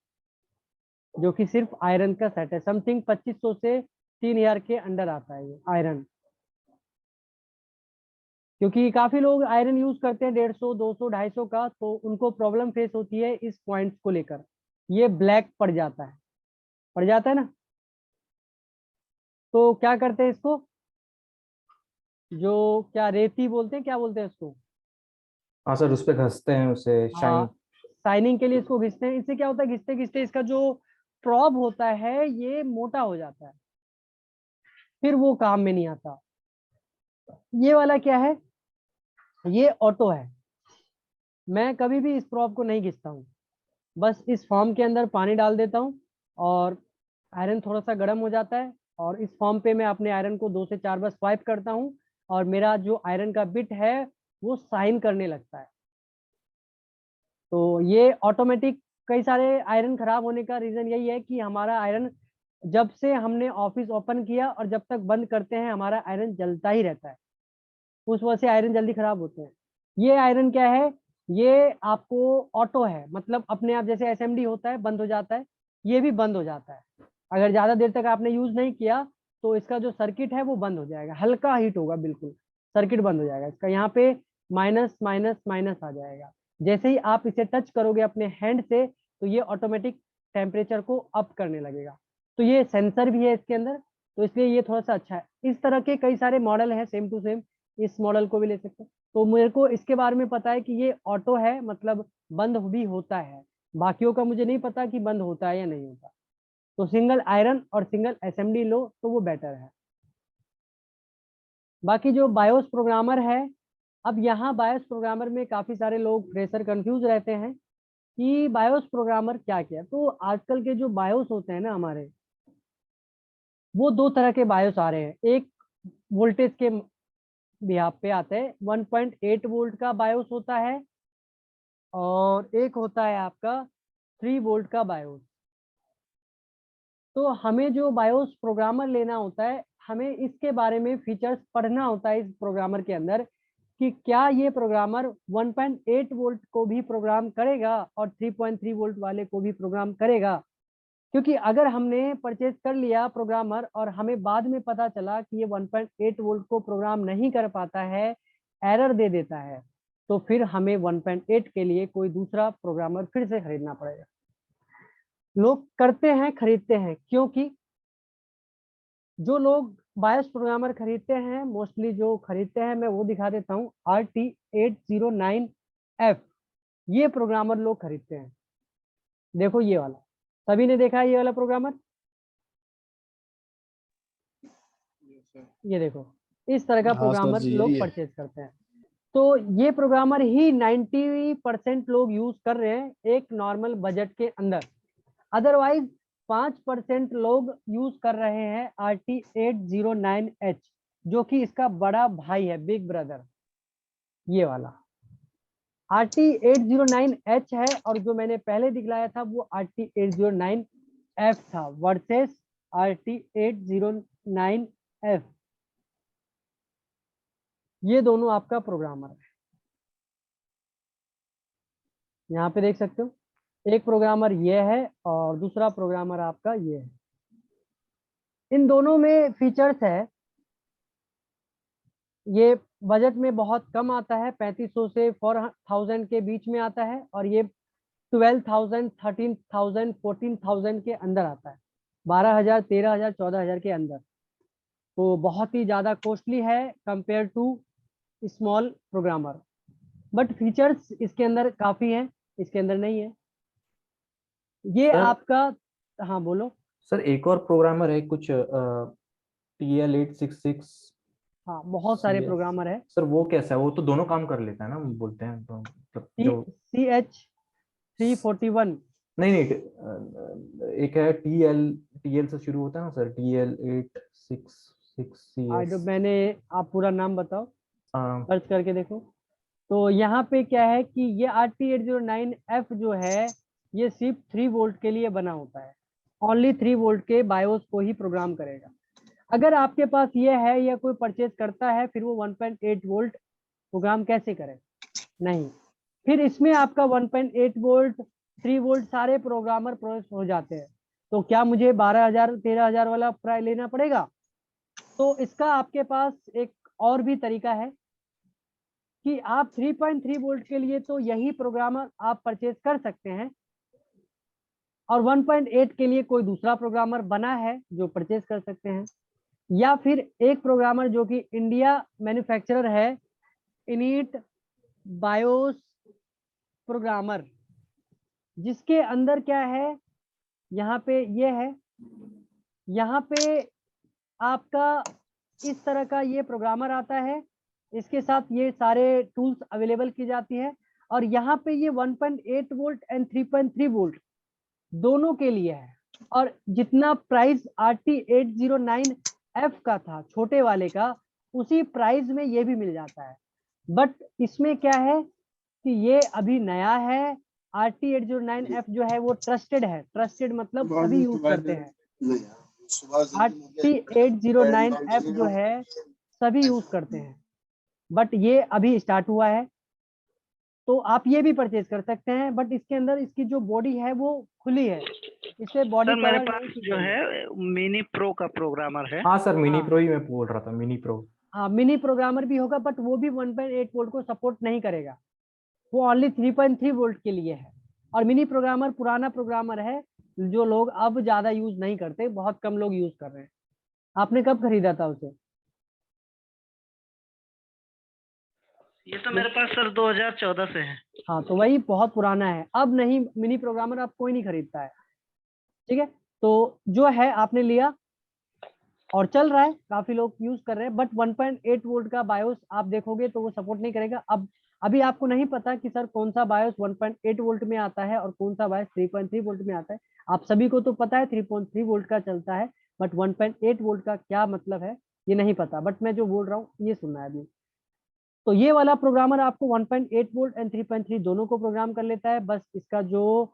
S1: जो कि सिर्फ आयरन का सेट है। समथिंग 2500 से 3000 के अंडर आता है ये आयरन, क्योंकि काफी लोग आयरन यूज करते हैं 150, 200, 250 का, तो उनको प्रॉब्लम फेस होती है इस पॉइंट्स को लेकर। ये ब्लैक पड़ जाता है, पड़ जाता है ना, तो क्या करते हैं इसको, जो क्या रेती बोलते हैं, क्या बोलते हैं इसको,
S7: हाँ सर, उस पे घसते हैं उसे शाइन।
S1: शाइनिंग के लिए इसको घिसते हैं। इससे क्या होता है, घिसते घिसते इसका जो प्रॉब होता है ये मोटा हो जाता है, फिर वो काम में नहीं आता। ये वाला क्या है, ये ऑटो है, मैं कभी भी इस प्रॉब को नहीं घिसता हूँ, बस इस फॉर्म के अंदर पानी डाल देता हूँ और आयरन थोड़ा सा गर्म हो जाता है, और इस फॉर्म पे मैं अपने आयरन को 2 से 4 बार स्वाइप करता हूँ और मेरा जो आयरन का बिट है वो साइन करने लगता है। तो ये ऑटोमेटिक, कई सारे आयरन खराब होने का रीजन यही है कि हमारा आयरन जब से हमने ऑफिस ओपन किया और जब तक बंद करते हैं हमारा आयरन जलता ही रहता है, उस वजह से आयरन जल्दी खराब होते हैं। ये आयरन क्या है, ये आपको ऑटो है, मतलब अपने आप, जैसे एसएमडी होता है बंद हो जाता है, ये भी बंद हो जाता है। अगर ज्यादा देर तक आपने यूज नहीं किया तो इसका जो सर्किट है वो बंद हो जाएगा, हल्का हीट होगा, बिल्कुल सर्किट बंद हो जाएगा इसका। यहाँ पे माइनस माइनस माइनस आ जाएगा। जैसे ही आप इसे टच करोगे अपने हैंड से तो ये ऑटोमेटिक टेम्परेचर को अप करने लगेगा। तो ये सेंसर भी है इसके अंदर, तो इसलिए ये थोड़ा सा अच्छा है। इस तरह के कई सारे मॉडल हैं सेम टू सेम, इस मॉडल को भी ले सकते हैं। तो मेरे को इसके बारे में पता है कि ये ऑटो है, मतलब बंद भी होता है। बाकियों का मुझे नहीं पता कि बंद होता है या नहीं होता। तो सिंगल आयरन और सिंगल एसएमडी लो तो वो बेटर है। बाकी जो बायोस प्रोग्रामर है, अब यहाँ बायोस प्रोग्रामर में काफी सारे लोग फ्रेशर कंफ्यूज रहते हैं कि बायोस प्रोग्रामर क्या क्या। तो आजकल के जो बायोस होते हैं ना हमारे, वो 2 तरह के बायोस आ रहे हैं। एक वोल्टेज के बिहाफ पे आते हैं, 1.8 वोल्ट का बायोस होता है, और एक होता है आपका 3 वोल्ट का बायोस। तो हमें जो बायोस प्रोग्रामर लेना होता है, हमें इसके बारे में फीचर्स पढ़ना होता है इस प्रोग्रामर के अंदर, कि क्या ये प्रोग्रामर 1.8 वोल्ट को भी प्रोग्राम करेगा और 3.3 वोल्ट वाले को भी प्रोग्राम करेगा। क्योंकि अगर हमने परचेज कर लिया प्रोग्रामर और हमें बाद में पता चला कि ये 1.8 वोल्ट को प्रोग्राम नहीं कर पाता है, एरर दे देता है, तो फिर हमें 1.8 के लिए कोई दूसरा प्रोग्रामर फिर से खरीदना पड़ेगा। लोग करते हैं, खरीदते हैं, क्योंकि जो लोग बायोस प्रोग्रामर खरीदते हैं, मोस्टली जो खरीदते हैं, मैं वो दिखा देता हूँ, RT809F, ये प्रोग्रामर लोग खरीदते हैं। देखो ये वाला, सभी ने देखा है ये वाला प्रोग्रामर? ये देखो, इस तरह का
S5: हाँ सर
S1: प्रोग्रामर
S5: जी,
S1: लोग
S5: यही है।
S1: परचेज करते हैं। तो ये प्रोग्रामर ही 90% लोग यूज कर रहे हैं एक नॉर्मल बजट के अंदर। अदरवाइज 5% लोग यूज कर रहे हैं RT809H, जो कि इसका बड़ा भाई है, बिग ब्रदर, ये वाला RT809H है। और जो मैंने पहले दिखलाया था वो RT809F था वर्सेस RT809F। ये दोनों आपका प्रोग्रामर है, यहाँ पे देख सकते हो। एक प्रोग्रामर ये है और दूसरा प्रोग्रामर आपका ये है। इन दोनों में फीचर्स है, ये बजट में बहुत कम आता है, 3500 से 4000 के बीच में आता है, और ये 12,000, 13,000, 14,000 के अंदर आता है, 12,000, 13,000, 14,000 के अंदर। तो बहुत ही ज्यादा कॉस्टली है compare to small programmer, but features इसके अंदर काफी है, इसके अंदर नहीं है। ये
S7: सर,
S1: आपका, हाँ बोलो।
S7: सर एक और प्रोग्रामर है कुछ TL866
S1: हाँ, बहुत सारे
S7: CS।
S1: प्रोग्रामर है।
S7: सर वो कैसा है? वो तो दोनों काम कर लेता है ना, बोलते हैं तो मतलब जो
S1: CH341।
S7: नहीं नहीं एक है TL से शुरू होता है ना सर, TL866CS।
S1: मैंने, आप पूरा नाम बताओ, सर्च करके देखो। तो यहाँ पे क्या है कि ये RT809F जो है, ये सिर्फ 3 वोल्ट के लिए बना होता है, ओनली 3 वोल्ट के बायोस को ही प्रोग्राम करेगा। अगर आपके पास ये है या कोई परचेज करता है, फिर वो 1.8 वोल्ट प्रोग्राम कैसे करे? नहीं, फिर इसमें आपका 1.8 वोल्ट, 3 वोल्ट सारे प्रोग्रामर प्रोसेस हो जाते हैं। तो क्या मुझे 12,000, 13,000 वाला प्राइस लेना पड़ेगा? तो इसका आपके पास एक और भी तरीका है कि आप 3.3 वोल्ट के लिए तो यही प्रोग्रामर आप परचेज कर सकते हैं, और 1.8 के लिए कोई दूसरा प्रोग्रामर बना है जो परचेज कर सकते हैं। या फिर एक प्रोग्रामर जो कि इंडिया मैन्युफैक्चरर है, इनिट बायोस प्रोग्रामर, जिसके अंदर क्या है, यहाँ पे ये है, यहाँ पे आपका इस तरह का ये प्रोग्रामर आता है, इसके साथ ये सारे टूल्स अवेलेबल की जाती है। और यहाँ पे ये 1.8 वोल्ट एंड 3.3 वोल्ट दोनों के लिए है। और जितना प्राइस RT809F का था छोटे वाले का, उसी प्राइस में ये भी मिल जाता है। बट इसमें क्या है कि ये अभी नया है। RT809F जो है वो ट्रस्टेड है, ट्रस्टेड मतलब सभी यूज करते हैं। RT809F जो है सभी यूज करते हैं, बट ये अभी स्टार्ट हुआ है। तो आप ये भी परचेज कर सकते हैं, बट इसके अंदर इसकी जो बॉडी है वो खुली है, इसे बॉडी
S6: सर मेरे
S1: कवर
S6: पास
S1: नहीं की
S6: जो
S1: गई है।
S6: है मिनी प्रो का प्रोग्रामर है।
S7: हाँ सर, मिनी
S1: हाँ।
S7: प्रो ही मैं बोल रहा था, मिनी प्रो।
S1: हाँ, मिनी प्रोग्रामर भी होगा, बट वो भी 1.8 वोल्ट को सपोर्ट नहीं करेगा, वो ओनली 3.3 वोल्ट के लिए है। और मिनी प्रोग्रामर पुराना प्रोग्रामर है, जो लोग अब ज्यादा यूज नहीं करते, बहुत कम लोग यूज कर रहे हैं। आपने कब खरीदा था उसे?
S6: ये तो मेरे पास सर 2014 से है।
S1: हाँ, तो वही बहुत पुराना है, अब नहीं, मिनी प्रोग्रामर अब कोई नहीं खरीदता है। ठीक है, तो जो है आपने लिया और चल रहा है, काफी लोग यूज कर रहे हैं, बट 1.8 वोल्ट का बायोस आप देखोगे तो वो सपोर्ट नहीं करेगा। अब अभी आपको नहीं पता कि सर कौन सा बायोस 1.8 वोल्ट में आता है और कौन सा बायोस 3.3 वोल्ट में आता है। आप सभी को तो पता है 3.3 वोल्ट का चलता है, बट 1.8 वोल्ट का क्या मतलब है ये नहीं पता। बट मैं जो बोल रहा हूँ ये सुनना है अभी। तो ये वाला प्रोग्रामर आपको 1.8 वोल्ट एंड 3.3 दोनों को प्रोग्राम कर लेता है। बस इसका जो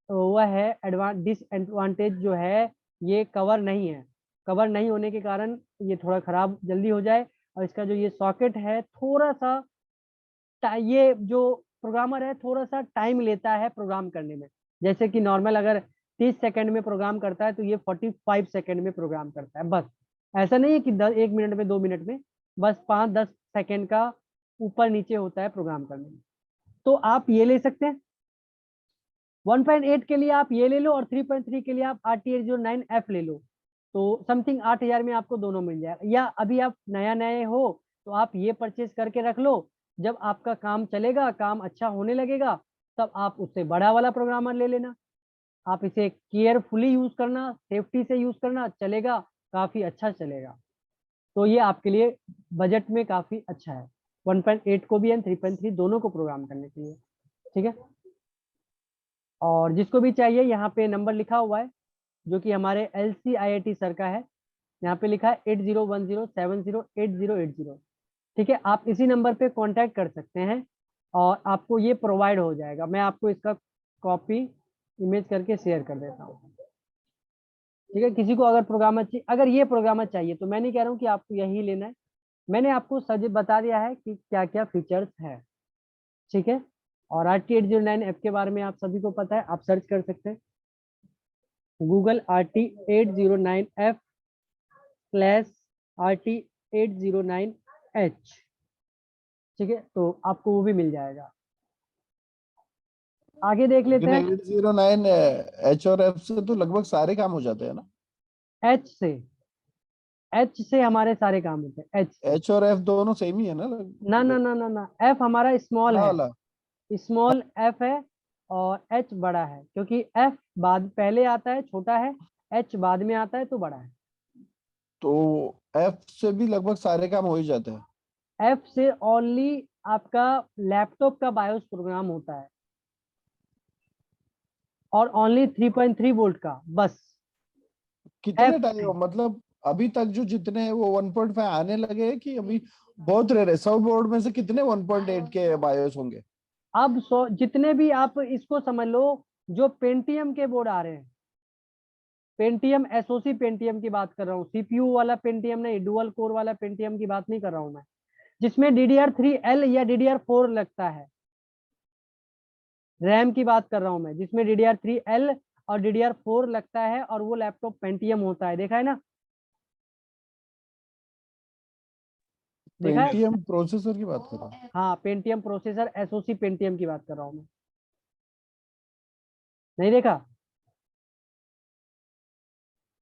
S1: वह है डिसएडवांटेज जो है, ये कवर नहीं है। कवर नहीं होने के कारण ये थोड़ा खराब जल्दी हो जाए। और इसका जो ये सॉकेट है थोड़ा सा, ये जो प्रोग्रामर है थोड़ा सा टाइम लेता है प्रोग्राम करने में। जैसे कि नॉर्मल अगर 30 सेकंड में प्रोग्राम करता है, तो ये 45 सेकंड में प्रोग्राम करता है। बस ऐसा नहीं है कि 1 मिनट में, 2 मिनट में, बस 5-10 सेकंड का ऊपर नीचे होता है प्रोग्राम करने में। तो आप ये ले सकते हैं। 1.8 के लिए आप ये ले लो और 3.3 के लिए आप RT809F ले लो, तो समथिंग 8,000 में आपको दोनों मिल जाएगा। या अभी आप नया नए हो तो आप ये परचेज करके रख लो, जब आपका काम चलेगा, काम अच्छा होने लगेगा, तब आप उससे बड़ा वाला प्रोग्रामर ले लेना। आप इसे केयरफुली यूज करना, सेफ्टी से यूज करना, चलेगा, काफी अच्छा चलेगा। तो ये आपके लिए बजट में काफी अच्छा है, 1.8 को भी एंड 3.3 दोनों को प्रोग्राम करने के लिए, ठीक है। और जिसको भी चाहिए यहाँ पे नंबर लिखा हुआ है जो कि हमारे LCIIT सर का है, यहाँ पे लिखा है 8010708080, ठीक है। आप इसी नंबर पे कांटेक्ट कर सकते हैं और आपको ये प्रोवाइड हो जाएगा। मैं आपको इसका कॉपी इमेज करके शेयर कर देता हूँ, ठीक है। किसी को अगर प्रोग्रामर चाहिए, अगर ये प्रोग्रामर चाहिए, तो मैं नहीं कह रहा हूँ कि आपको यही लेना है, मैंने आपको सज बता दिया है कि क्या क्या फीचर्स है, ठीक है। और RT809F के बारे में आप सभी को पता है, आप सर्च कर सकते हैं गूगल RT809F / RT809H, ठीक है, तो आपको वो भी मिल जाएगा। आगे देख लेते
S8: लेकिन
S1: हैं
S8: 809 H और F से तो लगभग सारे काम हो जाते हैं ना।
S1: H से हमारे सारे काम होते हैं।
S8: H और F दोनों सेम ही है ना
S1: ना ना ना ना ना, F हमारा स्मॉल
S8: बड़ा
S1: है,
S8: वाला।
S1: स्मॉल F है और H बड़ा है, क्योंकि F बाद पहले आता है, छोटा है, H बाद में आता है तो बड़ा है।
S8: तो F से भी लगभग सारे काम हो ही जाते हैं।
S1: F से ओनली आपका लैपटॉप का बायोस प्रोग्राम होता है और ओनली 3.3 वोल्ट का, बस।
S8: कितने
S1: F से
S8: टाइम मतलब अभी तक जो जितने हैं वो 1.5 आने लगे हैं कि अभी बहुत रेयर है? 100 बोर्ड में से कितने 1.8 के बायोस होंगे?
S1: अब जितने भी आप इसको समझ लो, जो पेंटियम के बोर्ड आ रहे हैं, पेंटियम SoC पेंटियम की बात कर रहा हूँ, CPU वाला पेंटियम नहीं, डुअल कोर वाला पेंटियम की बात नहीं कर रहा हूँ मैं, जिसमें DDR3L या DDR4 लगता है। रैम की बात कर रहा हूँ मैं, जिसमें DDR3L और DDR4 लगता है और वो लैपटॉप पेंटियम होता है, देखा है ना, देखा है।
S8: पेंटियम प्रोसेसर की बात कर रहा हूँ।
S1: हाँ, पेंटियम प्रोसेसर SoC पेंटियम की बात कर रहा हूँ मैं, नहीं देखा।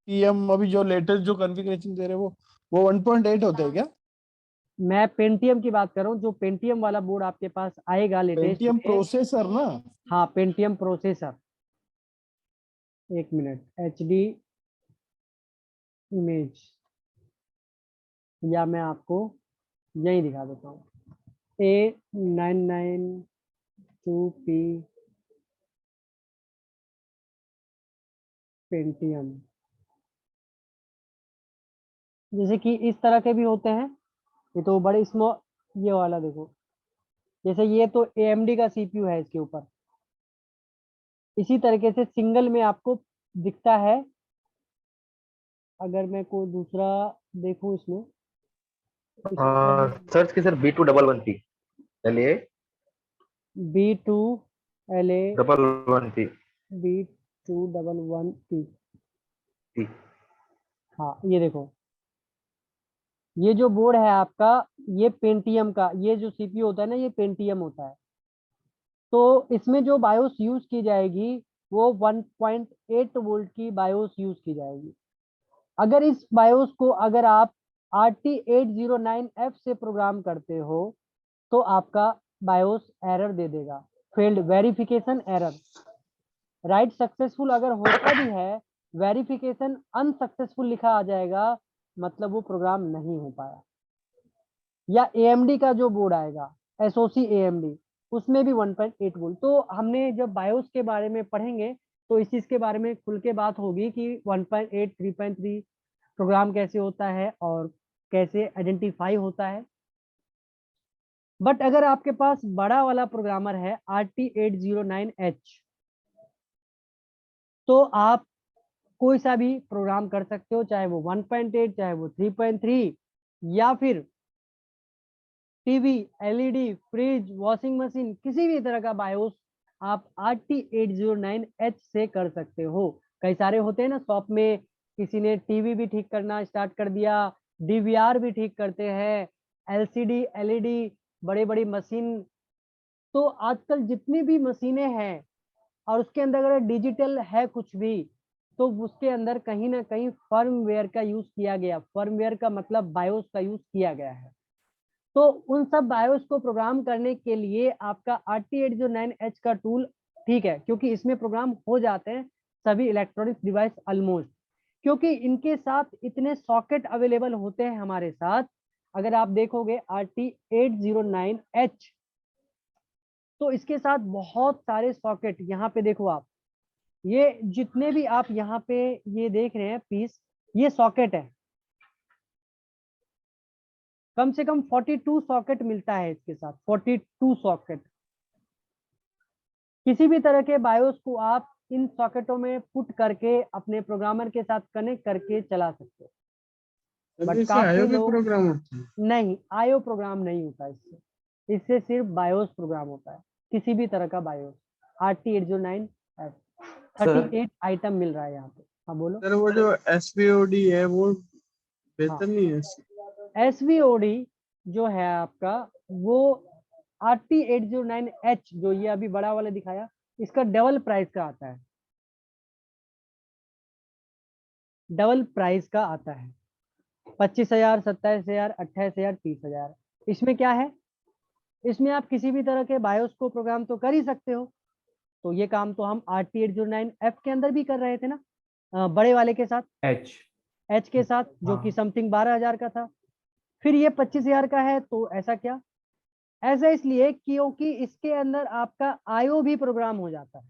S8: पेंटियम अभी जो लेटेस्ट जो कॉन्फ़िगरेशन दे रहे हैं वो 1.8 होते हैं क्या?
S1: मैं पेंटियम की बात कर रहा हूँ, जो पेंटियम वाला बोर्ड आपके पास आएगा लेटेस्ट
S8: पेंटियम
S1: में।
S8: प्रोसेसर ना।
S1: हाँ, पेंटियम प्रोसेसर, एक मिनट, HD इमेज, या मैं आपको यही दिखा देता हूँ, A992P पेंटियम, जैसे कि इस तरह के भी होते हैं, ये तो बड़े स्मॉल, ये वाला देखो, जैसे ये तो AMD का CPU है इसके ऊपर, इसी तरीके से सिंगल में आपको दिखता है। अगर मैं कोई दूसरा देखूं इसमें,
S4: सर्च की सर B211P चलिए
S1: B2LA
S4: 11P
S1: B211P, हाँ ये देखो, ये जो बोर्ड है आपका, ये पेंटियम का, ये जो CPU होता है ना, ये पेंटियम होता है। तो इसमें जो बायोस यूज की जाएगी वो 1.8 वोल्ट की बायोस यूज की जाएगी। अगर इस बायोस को अगर आप RT809F से प्रोग्राम करते हो तो आपका बायोस एरर दे देगा, failed verification error. Right successful अगर होता भी है, वेरिफिकेशन अनसक्सेसफुल लिखा आ जाएगा, मतलब वो प्रोग्राम नहीं हो पाया। या AMD का जो बोर्ड आएगा, SoC AMD, उसमें भी 1.8 वोल्ट। तो हमने जब बायोस के बारे में पढ़ेंगे तो इस चीज के बारे में खुल के बात होगी कि 1.8 3.3 प्रोग्राम कैसे होता है और कैसे आइडेंटिफाई होता है। बट अगर आपके पास बड़ा वाला प्रोग्रामर है RT809H, तो आप कोई सा भी प्रोग्राम कर सकते हो, चाहे वो 1.8, चाहे वो 3.3, या फिर TV, LED, fridge, washing machine, किसी भी तरह का बायोस आप RT809H से कर सकते हो। कई सारे होते हैं ना शॉप में, किसी ने टीवी भी ठीक करना स्टार्ट कर दिया, DVR भी ठीक करते हैं, LCD, LED, बड़ी बड़ी मशीन। तो आजकल जितनी भी मशीनें हैं और उसके अंदर अगर डिजिटल है कुछ भी तो उसके अंदर कहीं ना कहीं फर्मवेयर का यूज किया गया। फर्मवेयर का मतलब बायोस का यूज किया गया है। तो उन सब बायोस को प्रोग्राम करने के लिए आपका RT809H का टूल ठीक है, क्योंकि इसमें प्रोग्राम हो जाते हैं सभी इलेक्ट्रॉनिक डिवाइस ऑलमोस्ट, क्योंकि इनके साथ इतने सॉकेट अवेलेबल होते हैं हमारे साथ। अगर आप देखोगे RT809H तो इसके साथ बहुत सारे सॉकेट, यहाँ पे देखो आप, ये जितने भी आप यहाँ पे ये देख रहे हैं पीस, ये सॉकेट है। कम से कम 42 सॉकेट मिलता है इसके साथ, 42 सॉकेट। किसी भी तरह के बायोस को आप इन सॉकेटों में पुट करके अपने प्रोग्रामर के साथ कनेक्ट करके चला सकते हो। बट काफी लोग
S9: प्रोग्राम होता है?
S1: नहीं, आईओ प्रोग्राम नहीं होता इससे, इससे सिर्फ बायोस प्रोग्राम होता है, किसी भी तरह का बायोस। RT809 38 आइटम मिल रहा है यहाँ पे। हाँ बोलो
S9: सर वो जो SVOD है वो बेहतर नहीं है?
S1: SVOD जो है आपका, वो RT809H जो ये अभी बड़ा वाला दिखाया, इसका डबल प्राइस का आता है, डबल प्राइस का आता है। 25,000, 27,000, 28,000, 30,000। इसमें क्या है, इसमें आप किसी भी तरह के बायोस को प्रोग्राम तो कर ही सकते हो। तो ये काम तो हम RT809F के अंदर भी कर रहे थे ना, बड़े वाले के साथ, H के साथ, जो कि समथिंग 12,000 का था। फिर ये 25,000 का है। तो ऐसा क्या, ऐसा इसलिए क्योंकि इसके अंदर आपका आईओ भी प्रोग्राम हो जाता है,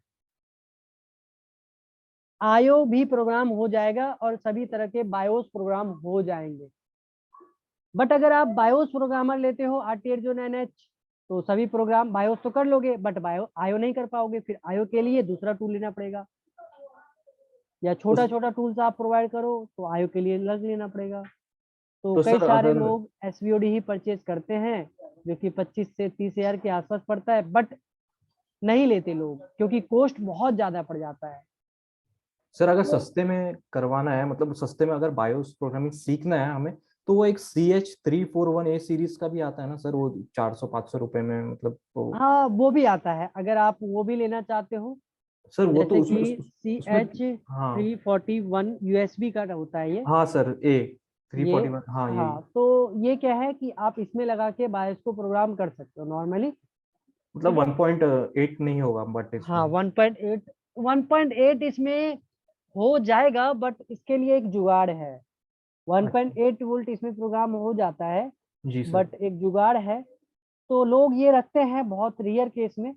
S1: आईओ भी प्रोग्राम हो जाएगा और सभी तरह के बायोस प्रोग्राम हो जाएंगे। बट अगर आप बायोस प्रोग्रामर लेते हो RT809H तो सभी प्रोग्राम बायोस तो कर लोगे, बट बायो आईओ नहीं कर पाओगे। फिर आईओ के लिए दूसरा टूल लेना पड़ेगा, या छोटा छोटा टूल्स आप प्रोवाइड करो तो आईओ के लिए अलग लेना पड़ेगा। तो कई सारे लोग SVOD ही परचेज करते हैं, जो कि 25 से 30,000 के आसपास पड़ता है, बट नहीं लेते लोग क्योंकि कॉस्ट बहुत ज्यादा पड़ जाता है।
S7: सर अगर सस्ते में करवाना है, मतलब सस्ते में अगर बायोस प्रोग्रामिंग सीखना है हमें, तो वो एक CH341A सीरीज का भी आता है ना सर, वो 400-500 रुपए में, मतलब तो
S1: हाँ वो भी आता है, अगर आप वो भी लेना चाहते हो।
S7: सर वो तो
S1: जैसे
S7: उसमें
S1: कि
S7: उसमें हाँ
S1: CH341 USB का होता है ये।
S7: हाँ सर,
S1: ये
S7: 341, हाँ यही।
S1: हाँ, तो ये क्या है कि आप इसमें लगा के बायोस को प्रोग्राम कर सकते हो नॉर्मली।
S7: मतलब 1.8 नहीं होगा बट
S1: हाँ
S7: इसमें
S1: 1.8 इसमें हो जाएगा, बट इसके लिए एक जुगाड़ है। 1.8 वोल्ट इसमें प्रोग्राम हो जाता है,
S7: जी सर।
S1: बट एक जुगाड़ है। तो लोग ये रखते हैं बहुत रेयर केस में,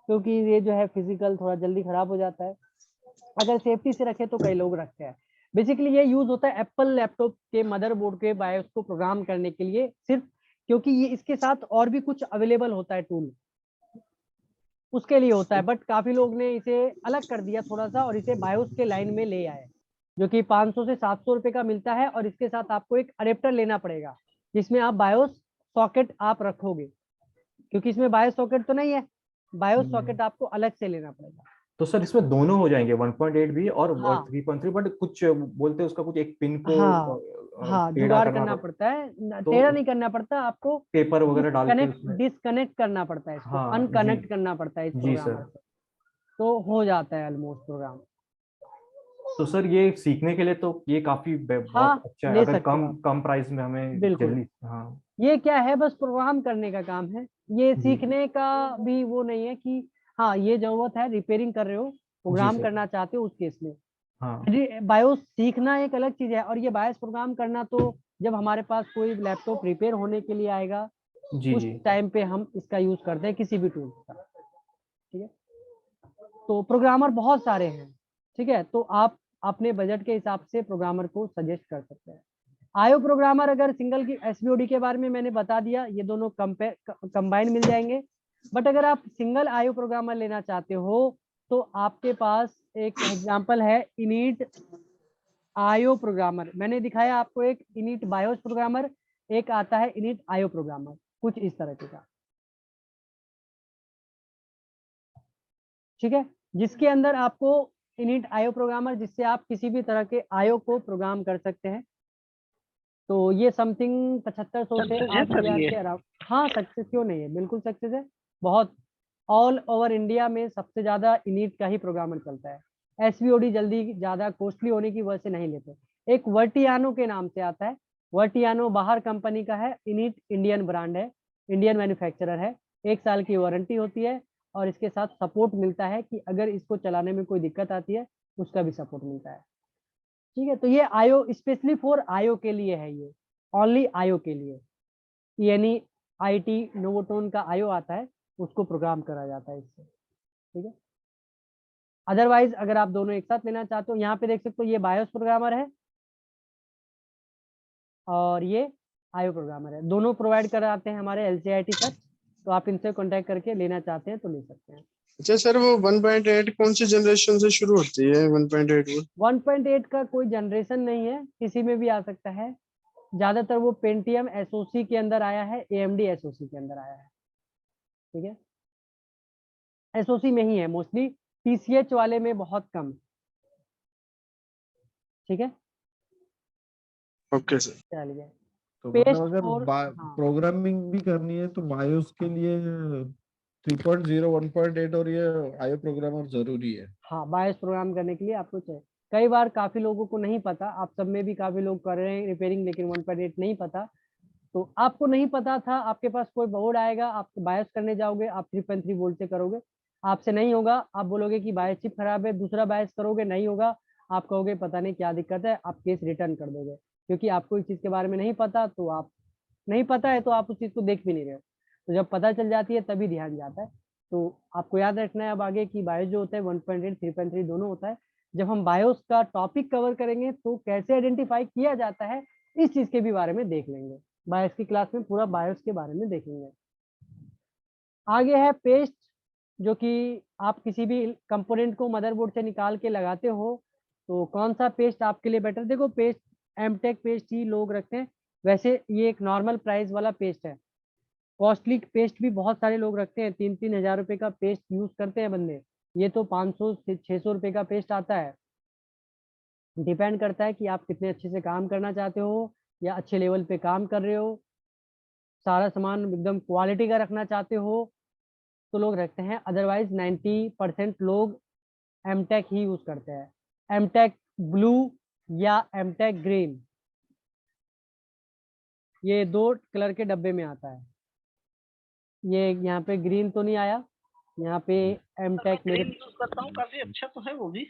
S1: क्योंकि ये जो है फिजिकल थोड़ा जल्दी खराब हो जाता है। अगर सेफ्टी से रखे तो कई लोग रखते हैं। बेसिकली ये यूज होता है एप्पल लैपटॉप के मदरबोर्ड के बायोस को प्रोग्राम करने के लिए सिर्फ, क्योंकि ये इसके साथ और भी कुछ अवेलेबल होता है टूल, उसके लिए होता है। बट काफी लोग ने इसे अलग कर दिया थोड़ा सा और इसे बायोस के लाइन में ले आए, जो कि 500 से 700 रुपए का मिलता है। और इसके साथ आपको एक अडेप्टर लेना पड़ेगा जिसमें आप बायोस सॉकेट आप रखोगे, क्योंकि इसमें बायोस सॉकेट तो नहीं है, बायोस सॉकेट आपको अलग से लेना पड़ेगा।
S7: तो सर इसमें दोनों हो जाएंगे, 1.8 भी और
S1: हाँ
S7: 3.3, बट कुछ बोलते हैं उसका कुछ एक पिन को
S1: हाँ हाँ,
S7: टेढ़ा
S1: जुगाड़
S7: करना
S1: करना पड़ता है।
S7: तो
S1: टेढ़ा नहीं करना पड़ता आपको,
S7: पेपर वगैरह डाल के
S1: डिस्कनेक्ट
S7: उसमें।
S1: डिस्कनेक्ट करना पड़ता है इसको,
S7: हाँ जी
S1: अनकनेक्ट करना पड़ता है इस
S7: जी
S1: प्रोग्रामर
S7: सर।
S1: से, तो हो जाता है ऑलमोस्ट प्रोग्राम।
S7: तो सर ये सीखने के लिए तो ये काफी बहुत
S1: हाँ
S7: अच्छा है,
S1: ले
S7: अगर
S1: सकते हो
S7: कम
S1: आप,
S7: कम प्राइस में हमें
S1: बिल्कुल।
S7: जल्दी। हाँ
S1: ये क्या है, बस प्रोग्राम करने का काम है, ये
S7: जी
S1: सीखने का भी वो नहीं है कि हाँ ये जरूरत है, रिपेयरिंग कर रहे हो,
S7: जी
S1: प्रोग्राम
S7: सर।
S1: करना चाहते हो उस केस में।
S7: हाँ
S1: बायोस सीखना एक अलग चीज है, और ये बायोस प्रोग्राम करना तो जब हमारे पास कोई लैपटॉप रिपेयर होने के लिए आएगा
S7: जी
S1: उस
S7: जी
S1: टाइम पे हम इसका यूज करते हैं, किसी भी टूल का। ठीक है, तो प्रोग्रामर बहुत सारे हैं। ठीक है, तो आप अपने बजट के हिसाब से प्रोग्रामर को सजेस्ट कर सकते हैं। आईओ प्रोग्रामर अगर सिंगल की SVOD के बारे में मैंने बता दिया, ये दोनों कंबाइन मिल जाएंगे। बट अगर आप सिंगल आईओ प्रोग्रामर लेना चाहते हो तो आपके पास एक एग्जांपल है इनिट आईओ प्रोग्रामर। मैंने दिखाया आपको एक इनिट बायोस प्रोग्रामर, एक आता है इनिट आईओ प्रोग्रामर, कुछ इस तरह का। ठीक है, जिसके अंदर आपको इनिट आईओ प्रोग्रामर, जिससे आप किसी भी तरह के आईओ को प्रोग्राम कर सकते हैं। तो ये समथिंग 7500 से
S6: सक्सेस है सर
S1: 8,000
S6: ये?
S1: के अराउंड। हाँ सक्सेस क्यों नहीं है, बिल्कुल सक्सेस है, बहुत। ऑल ओवर इंडिया में सबसे ज्यादा इनिट का ही प्रोग्रामर चलता है। एसवीओडी जल्दी ज्यादा कॉस्टली होने की वजह से नहीं लेते। एक वर्टियानो के नाम से आता है, वर्टियानो बाहर कंपनी का है, इनिट इंडियन ब्रांड है, इंडियन मैन्युफैक्चरर है, 1 साल की वारंटी होती है और इसके साथ सपोर्ट मिलता है कि अगर इसको चलाने में कोई दिक्कत आती है उसका भी सपोर्ट मिलता है। ठीक है, तो ये आईओ स्पेशली फॉर आईओ के लिए है, ये ओनली आईओ के लिए, यानी आईटी नोवोटोन का आईओ आता है उसको प्रोग्राम करा जाता है इससे। ठीक है, अदरवाइज अगर आप दोनों एक साथ लेना चाहते हो, यहाँ पे देख सकते हो ये बायोस प्रोग्रामर है और ये आईओ प्रोग्रामर है, दोनों प्रोवाइड कराते हैं हमारे एलसीआईटी सर। तो आप इनसे कांटेक्ट करके लेना चाहते हैं तो ले सकते हैं।
S9: अच्छा सर, वो 1.8 कौन सी जनरेशन से शुरू होती है? 1.8 वो
S1: 1.8 का कोई जनरेशन नहीं है, किसी में भी आ सकता है। ज्यादातर वो पेंटियम एसओसी के अंदर आया है, एएमडी एसओसी के अंदर आया है। ठीक है, एसओसी में ही है मोस्टली, टीसीएच वाले में बहुत कम। ठीक है,
S9: ओके सर।
S1: चलिए।
S8: तो
S1: पेस्ट
S8: मतलब अगर
S1: और हाँ,
S8: प्रोग्रामिंग भी करनी है तो बायोस के लिए 3.0 1.8 और ये आईओ प्रोग्रामर जरूरी है।
S1: हाँ बायोस प्रोग्राम करने के लिए आपको चाहिए। कई बार काफी लोगों को नहीं पता, आप सब में भी काफी लोग कर रहे हैं रिपेयरिंग लेकिन 1.8 नहीं पता। तो आपको नहीं पता था, आपके पास कोई बोर्ड आएगा, आप बायोस करने जाओगे, आप 3.3 वोल्ट से करोगे, आपसे नहीं होगा, आप बोलोगे कि बायोस चिप खराब है, दूसरा बायोस करोगे नहीं होगा, आप कहोगे पता नहीं क्या दिक्कत है, आप केस रिटर्न कर दोगे, क्योंकि आपको इस चीज के बारे में नहीं पता। तो आप नहीं पता है तो आप उस चीज को देख भी नहीं रहे हो, तो जब पता चल जाती है तभी ध्यान जाता है। तो आपको याद रखना है अब आगे कि बायोस जो होता है 1.8 3.3 दोनों होता है। जब हम बायोस का टॉपिक कवर करेंगे तो कैसे आइडेंटिफाई किया जाता है इस चीज के भी बारे में देख लेंगे, बायोस की क्लास में पूरा बायोस के बारे में देखेंगे। आगे है पेस्ट, जो कि आप किसी भी कंपोनेंट को मदरबोर्ड से निकाल के लगाते हो तो कौन सा पेस्ट आपके लिए बेटर। देखो पेस्ट एमटेक पेस्ट ही लोग रखते हैं, वैसे ये एक नॉर्मल प्राइस वाला पेस्ट है। कॉस्टली पेस्ट भी बहुत सारे लोग रखते हैं, 3-3 हजार रुपए का पेस्ट यूज करते हैं बंदे, ये तो 500 से 600 रुपए का पेस्ट आता है। डिपेंड करता है कि आप कितने अच्छे से काम करना चाहते हो या अच्छे लेवल पे काम कर रहे हो, सारा सामान एकदम क्वालिटी का रखना चाहते हो तो लोग रखते हैं। अदरवाइज 90% लोग एमटेक ही यूज करते हैं, एमटेक ब्लू या एमटेक ग्रीन, ये 2 कलर के डब्बे में आता है। ये यहाँ पे ग्रीन तो नहीं आया, यहाँ पे एमटेक मेरे
S6: ग्रीन यूज करता हूँ, काफी अच्छा तो है वो भी।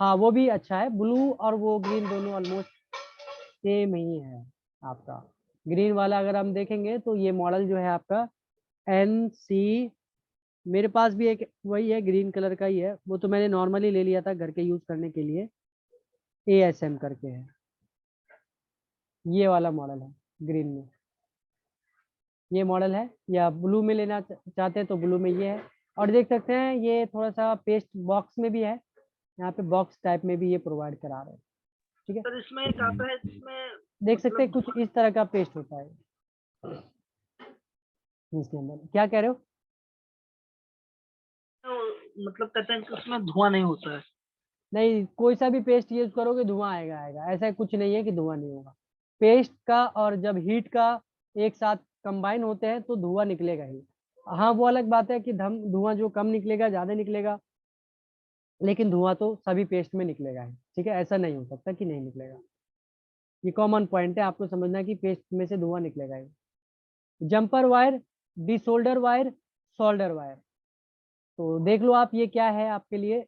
S1: हाँ वो भी अच्छा है, ब्लू और वो ग्रीन दोनों ऑलमोस्ट सेम ही है आपका। ग्रीन वाला अगर हम देखेंगे तो ये मॉडल जो है आपका NC, मेरे पास भी एक वही है ग्रीन कलर का ही है, वो तो मैंने नॉर्मली ले लिया था घर के यूज करने के लिए, ASM करके है, ये वाला मॉडल है ग्रीन में, ये मॉडल है। या ब्लू में लेना चाहते हैं तो ब्लू में ये है। और देख सकते हैं ये थोड़ा सा पेस्ट बॉक्स में भी है, यहाँ पे बॉक्स टाइप में भी ये प्रोवाइड करा रहे हैं। ठीक है,
S6: सर इसमें एक आता है जिसमें
S1: देख सकते हैं
S6: मतलब
S1: कुछ इस तरह का पेस्ट होता है इसके अंदर। क्या कह रहे हो?
S6: मतलब कहते हैं कि उसमें धुआं नहीं होता है।
S1: नहीं, कोई सा भी पेस्ट यूज करोगे धुआं आएगा आएगा, ऐसा कुछ नहीं है कि धुआं नहीं होगा। पेस्ट का और जब हीट का एक साथ कंबाइन होते हैं तो धुआं निकलेगा ही। हाँ वो अलग बात है कि धुआं जो कम निकलेगा ज्यादा निकलेगा, लेकिन धुआं तो सभी पेस्ट में निकलेगा ही। ठीक है, ऐसा नहीं हो सकता कि नहीं निकलेगा, ये कॉमन पॉइंट है, आपको समझना है कि पेस्ट में से धुआं निकलेगा ही। Jumper wire, desolder wire, solder wire, तो देख लो आप ये क्या है, आपके लिए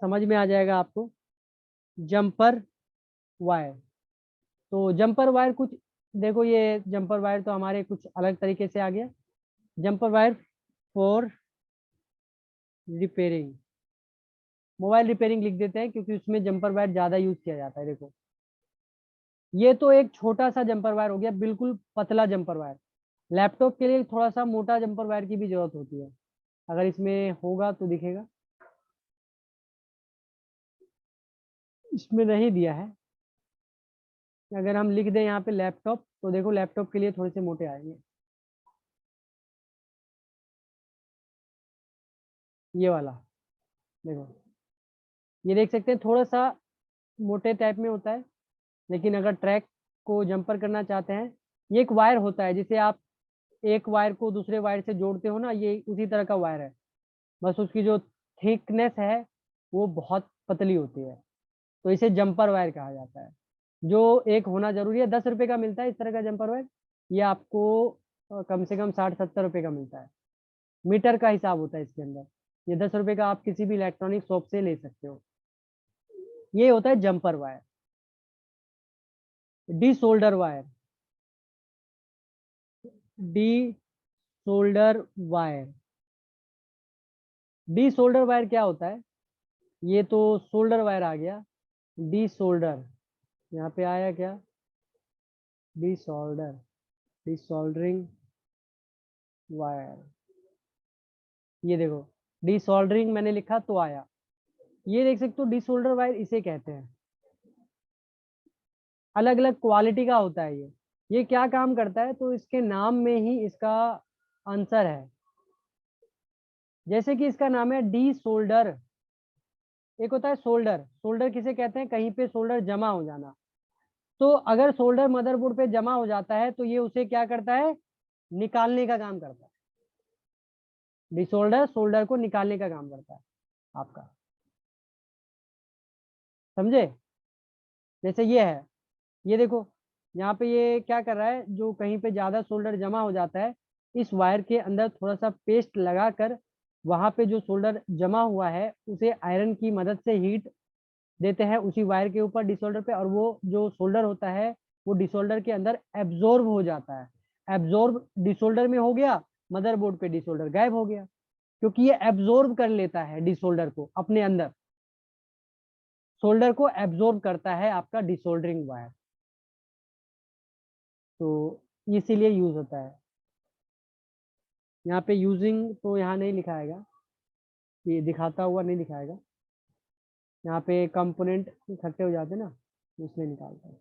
S1: समझ में आ जाएगा आपको। जंपर वायर, तो जंपर वायर कुछ देखो, ये जंपर वायर तो हमारे कुछ अलग तरीके से आ गया। Jumper wire for repairing, mobile repairing लिख देते हैं क्योंकि उसमें जंपर वायर ज्यादा यूज किया जाता है। देखो ये तो एक छोटा सा जंपर वायर हो गया, बिल्कुल पतला जंपर वायर। लैपटॉप के लिए थोड़ा सा मोटा जंपर वायर की भी जरूरत होती है, अगर इसमें होगा तो दिखेगा, इसमें नहीं दिया है। अगर हम लिख दें यहाँ पे लैपटॉप तो देखो लैपटॉप के लिए थोड़े से मोटे आएंगे, ये वाला देखो, ये देख सकते हैं थोड़ा सा मोटे टाइप में होता है। लेकिन अगर ट्रैक को जंपर करना चाहते हैं, ये एक वायर होता है जिसे आप एक वायर को दूसरे वायर से जोड़ते हो ना, ये उसी तरह का वायर है। बस उसकी जो थिकनेस है वो बहुत पतली होती है, तो इसे जंपर वायर कहा जाता है। जो एक होना जरूरी है, 10 रुपए का मिलता है इस तरह का जंपर वायर। ये आपको कम से कम 60-70 रुपए का मिलता है। मीटर का हिसाब होता है इसके अंदर। ये 10 रुपए का आप किसी भी इलेक्ट्रॉनिक शॉप से ले सकते हो। ये होता है jumper wire. Desolder wire, desolder wire. Desolder wire क्या होता है? ये तो सोल्डर वायर आ गया। डी सोल्डर यहाँ पे आया क्या? Desolder, desoldering wire. ये देखो, डी सोल्डरिंग मैंने लिखा तो आया। ये देख सकते हो डी सोल्डर वायर इसे कहते हैं। अलग अलग क्वालिटी का होता है ये क्या काम करता है, तो इसके नाम में ही इसका आंसर है। जैसे कि इसका नाम है डी सोल्डर। एक होता है सोल्डर। सोल्डर किसे कहते हैं? कहीं पे सोल्डर जमा हो जाना। तो अगर सोल्डर मदरबोर्ड पे जमा हो जाता है तो ये उसे क्या करता है? निकालने का काम करता है। डिसोल्डर सोल्डर को निकालने का काम करता है आपका, समझे? जैसे ये है, ये देखो यहाँ पे ये क्या कर रहा है, जो कहीं पे ज्यादा सोल्डर जमा हो जाता है, इस वायर के अंदर थोड़ा सा पेस्ट लगाकर वहां पे जो सोल्डर जमा हुआ है उसे आयरन की मदद से हीट देते हैं उसी वायर के ऊपर डिसोल्डर पे, और वो जो सोल्डर होता है वो डिसोल्डर के अंदर एब्जॉर्ब हो जाता है। एब्जॉर्ब डिसोल्डर में हो गया, मदरबोर्ड पे डिसोल्डर गायब हो गया, क्योंकि ये एब्जॉर्ब कर लेता है डिसोल्डर को अपने अंदर। सोल्डर को एब्जॉर्ब करता है आपका डिसोल्डरिंग वायर, तो इसीलिए यूज होता है। यहाँ पे यूजिंग तो यहाँ नहीं लिखाएगा, ये दिखाता हुआ नहीं दिखाएगा। यहाँ पे कंपोनेंट इकट्ठे हो जाते ना, इसलिए निकालता है।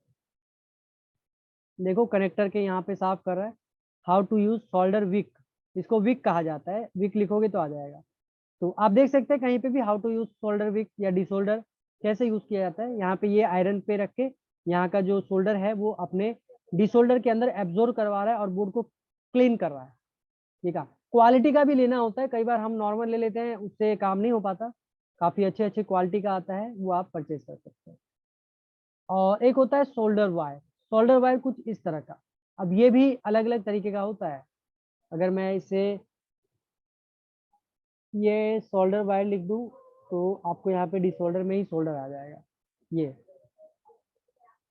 S1: देखो कनेक्टर के यहाँ पे साफ कर रहा है। How to use solder wick, इसको विक कहा जाता है। विक लिखोगे तो आ जाएगा। तो आप देख सकते हैं कहीं पे भी how to use solder wick या डिसोल्डर कैसे यूज किया जाता है। यहाँ पे ये आयरन पे रख के यहाँ का जो सोल्डर है वो अपने डिसोल्डर के अंदर एब्जॉर्ब करवा रहा है और बोर्ड को क्लीन कर रहा है। ठीक है, क्वालिटी का भी लेना होता है, कई बार हम नॉर्मल ले लेते हैं, उससे काम नहीं हो पाता। काफी अच्छे अच्छे क्वालिटी का आता है, वो आप परचेज कर सकते हैं। और एक होता है सोल्डर वायर। सोल्डर वायर कुछ इस तरह का। अब ये भी अलग अलग तरीके का होता है। अगर मैं इसे ये सोल्डर वायर लिख दूं तो आपको यहाँ पे डिसोल्डर में ही सोल्डर आ जाएगा। ये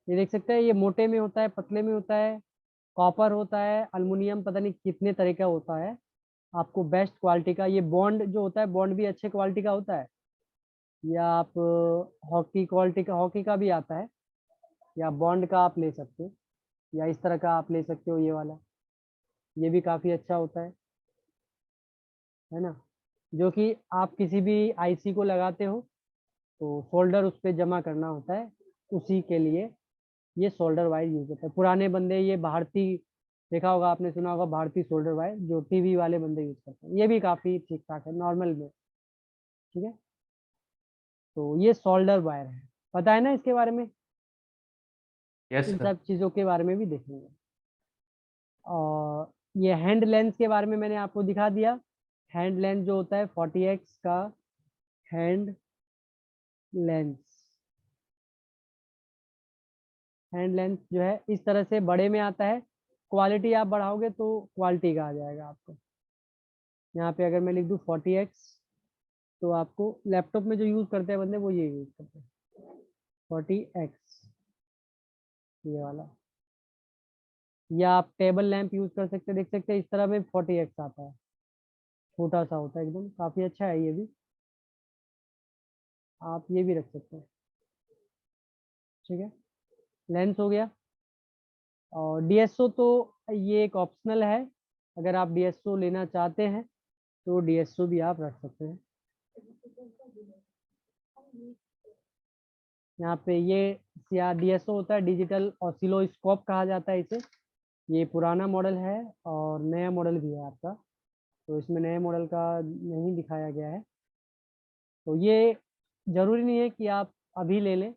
S1: देख सकते हैं, ये मोटे में होता है, पतले में होता है, कॉपर होता है, अल्युमिनियम, पता नहीं कितने तरह का होता है। आपको बेस्ट क्वालिटी का ये बॉन्ड जो होता है, बॉन्ड भी अच्छे क्वालिटी का होता है। या आप हॉकी क्वालिटी का, हॉकी का भी आता है, या बॉन्ड का आप ले सकते हो, या इस तरह का आप ले सकते हो, ये वाला, ये भी काफ़ी अच्छा होता है ना। जो कि आप किसी भी आईसी को लगाते हो तो सोल्डर उस पर जमा करना होता है, उसी के लिए ये सोल्डर वायर यूज होता है। पुराने बंदे ये भारतीय, देखा होगा आपने, सुना होगा भारतीय सोल्डर वायर, जो टीवी वाले बंदे यूज करते हैं। ये भी काफ़ी ठीक ठाक है नॉर्मल में। ठीक है, तो ये सोल्डर वायर है, पता है ना इसके बारे में।
S4: Yes
S1: in
S4: sir.
S1: सब चीज़ों के बारे में भी देखेंगे। और ये हैंड लेंस के बारे में मैंने आपको दिखा दिया। हैंड लेंस जो होता है 40x का हैंड लेंस। हैंड लेंस जो है इस तरह से बड़े में आता है। क्वालिटी आप बढ़ाओगे तो क्वालिटी का आ जाएगा आपको। यहाँ पे अगर मैं लिख दूँ 40x, तो आपको लैपटॉप में जो यूज़ करते हैं बंदे वो ये यूज़ करते हैं 40x, ये वाला। या आप टेबल लैंप यूज़ कर सकते हैं, देख सकते हैं इस तरह में 40x आता है, छोटा सा होता है एकदम, काफ़ी अच्छा है ये भी, आप ये भी रख सकते हैं। ठीक है, लेंस हो गया। और डीएसओ तो ये एक ऑप्शनल है, अगर आप डीएसओ लेना चाहते हैं तो डीएसओ भी आप रख सकते हैं। यहाँ पे ये डीएसओ होता है, डिजिटल ऑसिलोस्कोप कहा जाता है इसे। ये पुराना मॉडल है और नया मॉडल भी है आपका, तो इसमें नए मॉडल का नहीं दिखाया गया है। तो ये जरूरी नहीं है कि आप अभी ले लें,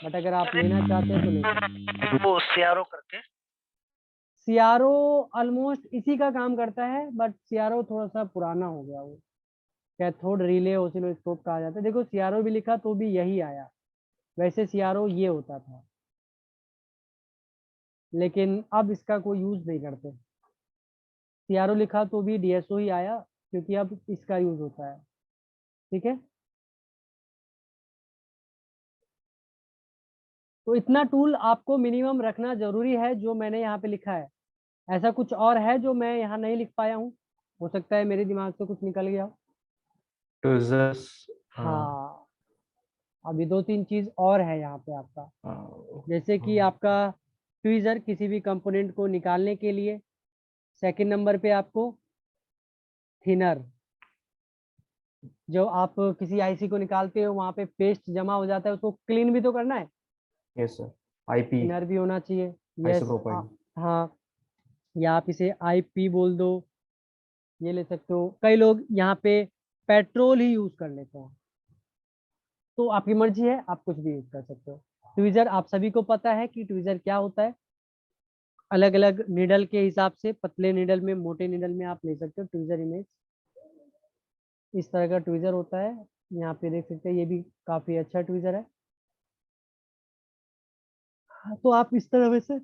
S1: बट अगर आप लेना चाहते हैं तो ले लें।
S6: वो सीआरओ करके
S1: सीआरओ ऑलमोस्ट इसी का काम करता है, बट सीआरओ थोड़ा सा पुराना हो गया वो। कैथोड रिले ऑसिलोस्कोप कहा जाता है। देखो सीआरओ भी लिखा तो भी यही आया, वैसे सीआरओ ये होता था, लेकिन अब इसका कोई यूज नहीं करते। सीआरओ लिखा तो भी डीएसओ ही आया, क्योंकि अब इसका यूज होता है। ठीक है, तो इतना टूल आपको मिनिमम रखना जरूरी है जो मैंने यहाँ पे लिखा है। ऐसा कुछ और है जो मैं यहाँ नहीं लिख पाया हूँ? हो सकता है मेरे दिमाग से कुछ निकल गया हो।
S7: ट्विज़र्स,
S1: हाँ, अभी 2-3 चीज और है यहाँ पे आपका, जैसे कि आपका ट्वीजर किसी भी कंपोनेंट को निकालने के लिए। सेकंड नंबर पे आपको थिनर, जो आप किसी आईसी को निकालते हो वहां पे पेस्ट जमा हो जाता है, उसको क्लीन भी तो करना है,
S7: यस सर, आईपी,
S1: थिनर भी होना चाहिए। Yes,
S7: isopropyl.
S1: हाँ, या आप इसे आईपी बोल दो, ये ले सकते हो। कई लोग यहाँ पे पेट्रोल ही यूज कर लेते हैं, तो आपकी मर्जी है, आप कुछ भी यूज कर सकते हो। ट्वीजर आप सभी को पता है कि ट्वीजर क्या होता है। अलग अलग निडल के हिसाब से, पतले निडल में, मोटे निडल में आप ले सकते हो ट्वीजर इमेज। इस तरह का ट्वीजर होता है, यहाँ पे देख सकते हैं, ये भी काफी अच्छा ट्वीजर है। तो आप इस तरह से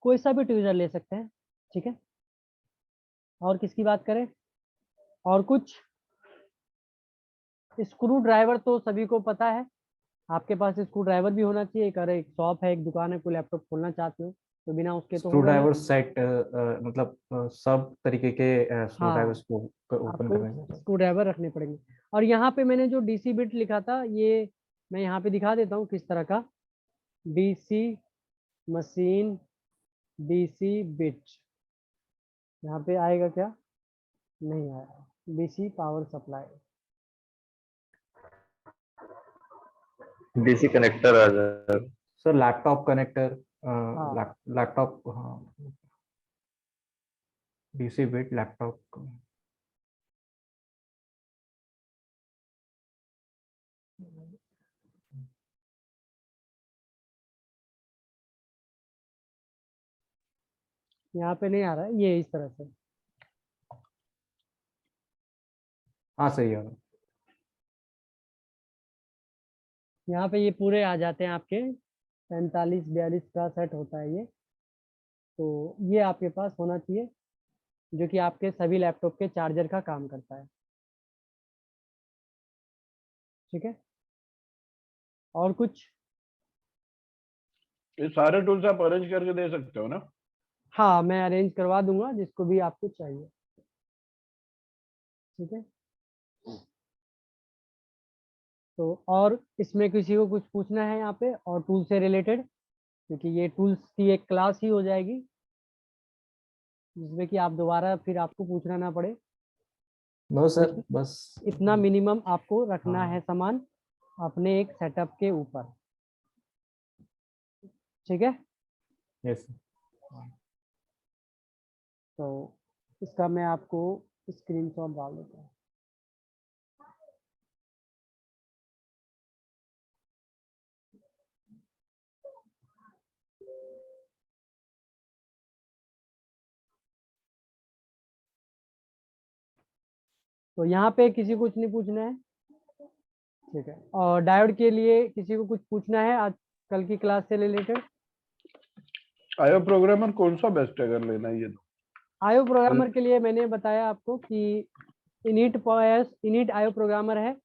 S1: कोई सा भी ट्वीजर ले सकते हैं। ठीक है, और किसकी बात करें? और कुछ? स्क्रू ड्राइवर तो सभी को पता है, आपके पास स्क्रू ड्राइवर भी होना चाहिए। अगर एक शॉप है, एक दुकान है, कोई लैपटॉप खोलना चाहते हो तो बिना उसके तो
S7: स्क्रू
S1: होगा नहीं।
S7: ड्राइवर सेट, मतलब सब तरीके के स्क्रू
S1: हाँ,
S7: ड्राइवर्स को ओपन
S1: आपको
S7: करने के लिए।
S1: स्क्रू ड्राइवर रखने पड़ेंगे। और यहाँ पे मैंने जो डीसी बिट लिखा था, ये मैं यहाँ पे दिखा देता हूँ किस तरह का। डीसी मशीन, डीसी बिट, यहाँ पे आएगा क्या? नहीं आया। DC power supply,
S4: DC connector आ जाएगा।
S7: सर लैपटॉप कनेक्टर,
S1: हाँ,
S7: लैपटॉप, हाँ, डीसी बिट लैपटॉप।
S1: यहाँ पे नहीं आ रहा है ये इस तरह से।
S7: हाँ सही है।
S1: यहाँ पे ये पूरे आ जाते हैं आपके, 45-42 का सेट होता है ये। तो ये आपके पास होना चाहिए, जो कि आपके सभी लैपटॉप के चार्जर का काम करता है। ठीक है, और कुछ?
S8: ये सारे टूल्स आप अरेंज करके दे सकते हो ना?
S1: हाँ, मैं अरेंज करवा दूंगा जिसको भी आपको चाहिए। ठीक है, तो और इसमें किसी को कुछ पूछना है यहाँ पे और टूल से रिलेटेड? क्योंकि ये टूल्स की एक क्लास ही हो जाएगी, जिसमें कि आप दोबारा फिर आपको पूछना ना पड़े।
S7: नो सर,
S1: इत-
S7: बस।
S1: इतना मिनिमम आपको रखना
S7: हाँ।
S1: है सामान अपने एक सेटअप के ऊपर। ठीक है,
S7: यस।
S1: तो इसका मैं आपको स्क्रीनशॉट डाल देता हूँ। तो यहाँ पे किसी को कुछ नहीं पूछना है। ठीक है, और डायोड के लिए किसी को कुछ पूछना है आज कल की क्लास से रिलेटेड?
S8: आयो प्रोग्रामर कौन सा बेस्ट है अगर लेना है ये तो?
S1: आयो प्रोग्रामर के लिए मैंने बताया आपको कि इनिट आयो प्रोग्रामर है,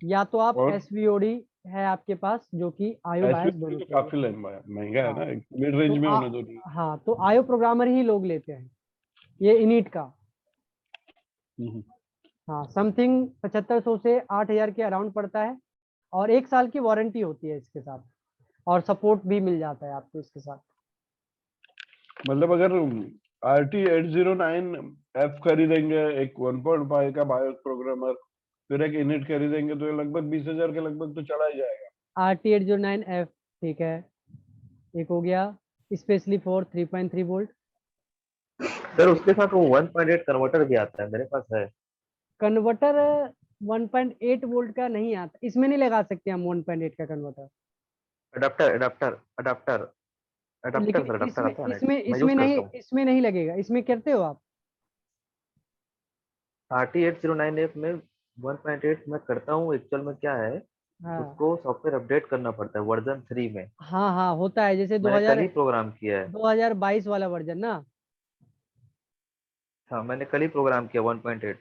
S1: या तो आप
S8: और
S1: एसवीओडी है आपके पास, जो कि आयो बायस
S8: एसवीपी
S1: दोनों
S8: तो
S1: के
S8: काफी
S1: लिए।
S8: महंगा है
S1: हाँ,
S8: ना, मिड रेंज
S1: तो
S8: में होने दो।
S1: हाँ, तो आयो प्रोग्रामर ही लोग लेते हैं, ये इनिट का।
S8: हम्म।
S1: हाँ, समथिंग 7500 से 8000 के अराउंड पड़ता है, और 1 साल की वारंटी होती है इसके साथ, और सपोर्ट भी मिल जाता है आपको इसके साथ।
S8: मतलब अगर RT 809F खरीदेंगे, एक 1.5 का बायोस प्रोग्रामर, फिर एक इनिट खरीदेंगे, तो ये लगभग 20,000 के लगभग तो चला ही जाएगा।
S1: RT809F, ठीक है, एक हो गया, स्पेशली फॉर 3.3 वोल्ट।
S4: सर उसके साथ वो 1.8 कन्वर्टर भी आता है, मेरे पास है।
S1: कन्वर्टर 1.8 वोल्ट का नहीं आता, इसमें नहीं लगा सकते हम 1.8 का converter.
S4: Adapter adapter adapter adapter
S1: लेकिन
S4: सर, अडाप्टर
S1: इसमें
S4: आता है ना,
S1: इसमें
S4: मैं यूज
S1: इसमें नहीं
S4: करता हूँ।
S1: इसमें नहीं लगेगा। इसमें करते हो आप?
S4: RT809F में 1.8 मैं करता हूँ, एक्चुअल में क्या है
S1: हाँ
S4: उसको सॉफ्टवेयर अपडेट करना पड़ता है वर्जन 3 में।
S1: हाँ हाँ होता है, जैसे
S4: मैंने कल ही प्रोग्राम किया है।
S1: 2022 वाला वर्जन ना।
S4: हाँ मैंने कल ही प्रोग्राम किया 1.8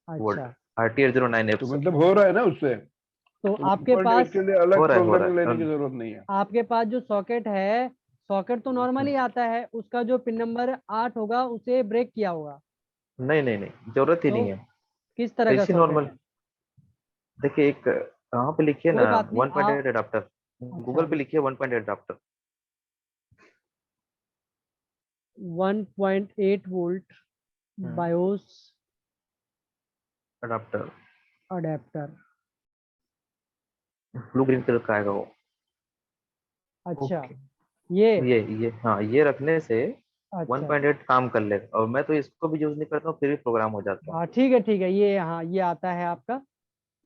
S4: वोल्ट
S1: अच्छा
S4: RT809F
S8: तो
S4: से।
S8: मतलब हो रहा है ना उससे,
S1: तो
S8: तो
S1: आपके
S8: 1.8
S1: पास
S8: के लिए अलग
S4: हो रहा
S8: प्रोग्रामिंग
S4: है।
S8: लेने की जरूरत नहीं है।
S1: आपके पास जो सॉकेट है, सॉकेट तो नॉर्मली आता है, उसका जो पिन नंबर 8 होगा उसे ब्रेक किया होगा।
S4: नहीं नहीं नहीं, जरूरत ही
S1: तो
S4: नहीं है।
S1: किस तरह का
S4: ऐसी
S1: सॉकेट
S4: नॉर्मल
S1: है?
S4: देखिए, एक कहाँ पे लिखिए ना
S1: कोई बात नहीं
S4: 1.8 एडाप्टर,
S1: अच्छा
S4: गूगल पे लिखिए 1.8 adapter.
S1: 1.8 volt BIOS
S4: adapter
S1: adapter.
S4: Blue green colour का आएगा वो।
S1: अच्छा
S7: ओके।
S1: ये
S4: ये हाँ, ये रखने से
S1: अच्छा
S4: 1.8 काम कर लेगा। और मैं तो इसको भी यूज नहीं करता हूँ, फिर भी प्रोग्राम हो जाता है।
S1: हाँ ठीक है, ये हाँ ये आता है आपका।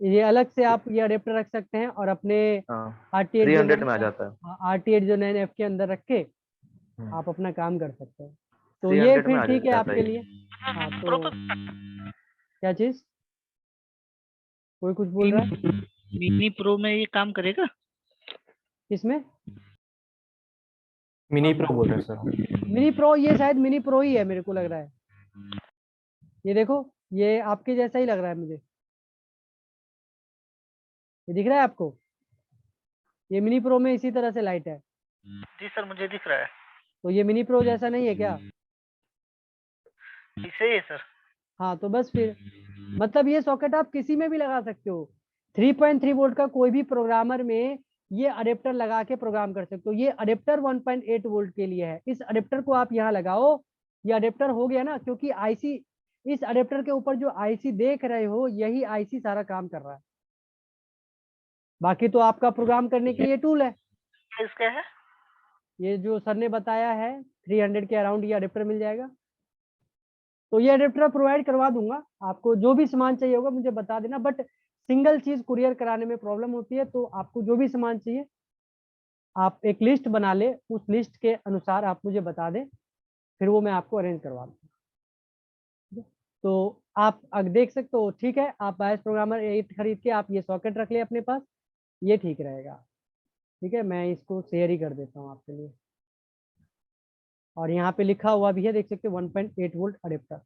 S1: ये अलग से आप ये अडेप्टर रख सकते हैं और अपने
S4: हाँ
S1: RT8 जो
S4: 300
S1: नाइन
S4: में आ जाता है।
S1: RT8 जो 9F के अंदर रख के
S4: हम्म,
S1: आप अपना काम कर सकते हैं। तो ये
S4: 300 में
S1: फिर
S4: आ
S1: ठीक है
S4: जाता
S1: आपके
S4: है।
S1: लिए। हाँ तो क्या चीज, कोई कुछ बोल रहा है
S6: मिनी प्रो में ये काम करेगा?
S1: इसमें?
S7: मिनी प्रो बोल रहे हैं सर।
S1: मिनी प्रो, ये शायद मिनी प्रो ही है मेरे को लग रहा है। ये देखो, ये आपके जैसा ही लग रहा है मुझे। ये दिख रहा है आपको? ये मिनी प्रो में इसी तरह से लाइट है।
S6: जी सर, मुझे दिख रहा है।
S1: तो ये मिनी प्रो जैसा नहीं है क्या?
S6: ऐसे ही है सर।
S1: हाँ तो बस फिर मतलब ये सॉकेट आप किसी में भी लगा सकते हो। 3.3 वोल्ट का कोई भी प्रोग्रामर में ये अडेप्टर लगा के प्रोग्राम कर सकते हो। ये अडेप्टर 1.8 वोल्ट के लिए है। इस अडेप्टर को आप यहाँ लगाओ। ये अडेप्टर हो गया ना, क्योंकि आईसी, इस अडेप्टर के ऊपर जो आईसी देख रहे हो यही आईसी सारा काम कर रहा है। बाकी तो आपका प्रोग्राम करने के लिए टूल है।
S6: इसका है
S1: ये जो सर ने बताया है 300 के अराउंड ये अडेप्टर मिल जाएगा। तो ये अडेप्टर प्रोवाइड करवा दूंगा आपको। जो भी सामान चाहिए होगा मुझे बता देना, बट सिंगल चीज कुरियर कराने में प्रॉब्लम होती है। तो आपको जो भी सामान चाहिए आप एक लिस्ट बना ले, उस लिस्ट के अनुसार आप मुझे बता दें, फिर वो मैं आपको अरेंज करवा दूँ। तो आप देख सकते हो, ठीक है। आप बायस प्रोग्रामर 8 खरीद के आप ये सॉकेट रख ले अपने पास, ये ठीक रहेगा। ठीक है, मैं इसको शेयर ही कर देता हूँ आपके लिए। और यहाँ पे लिखा हुआ भी है, देख सकते हो 1.8 वोल्ट अडेप्टर।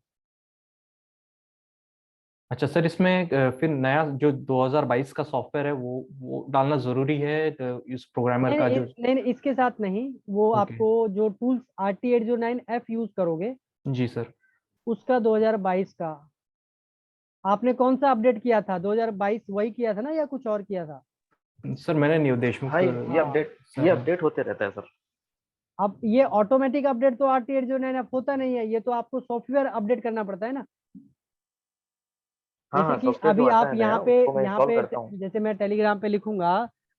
S7: अच्छा सर, इसमें फिर नया जो 2022 का सॉफ्टवेयर है वो डालना जरूरी है, तो इस प्रोग्रामर का जो।
S1: नहीं, इसके साथ नहीं। वो
S7: ओके।
S1: आपको जो टूल्स RT809F यूज करोगे
S7: जी सर।
S1: उसका 2022 का। आपने कौन सा अपडेट किया था? 2022 वही किया था ना, या कुछ और किया था?
S7: सर मैंने न्यू देशमुख
S4: हाँ
S1: हाँ
S4: ये अपडेट होते रहता है सर।
S1: अब ये ऑटोमेटिक अपडेट तो RT809F होता नहीं है, ये तो आपको सॉफ्टवेयर अपडेट करना पड़ता है ना।
S4: हाँ
S1: जैसे
S4: हाँ,
S1: कि
S4: सॉफ्टवेयर जो
S1: अभी
S4: आता
S1: आप
S4: है नया उसको मैं
S1: यहाँ
S4: इंस्टॉल
S1: पे
S4: करता हूँ।
S1: जैसे मैं टेलीग्राम पे लिखूंगा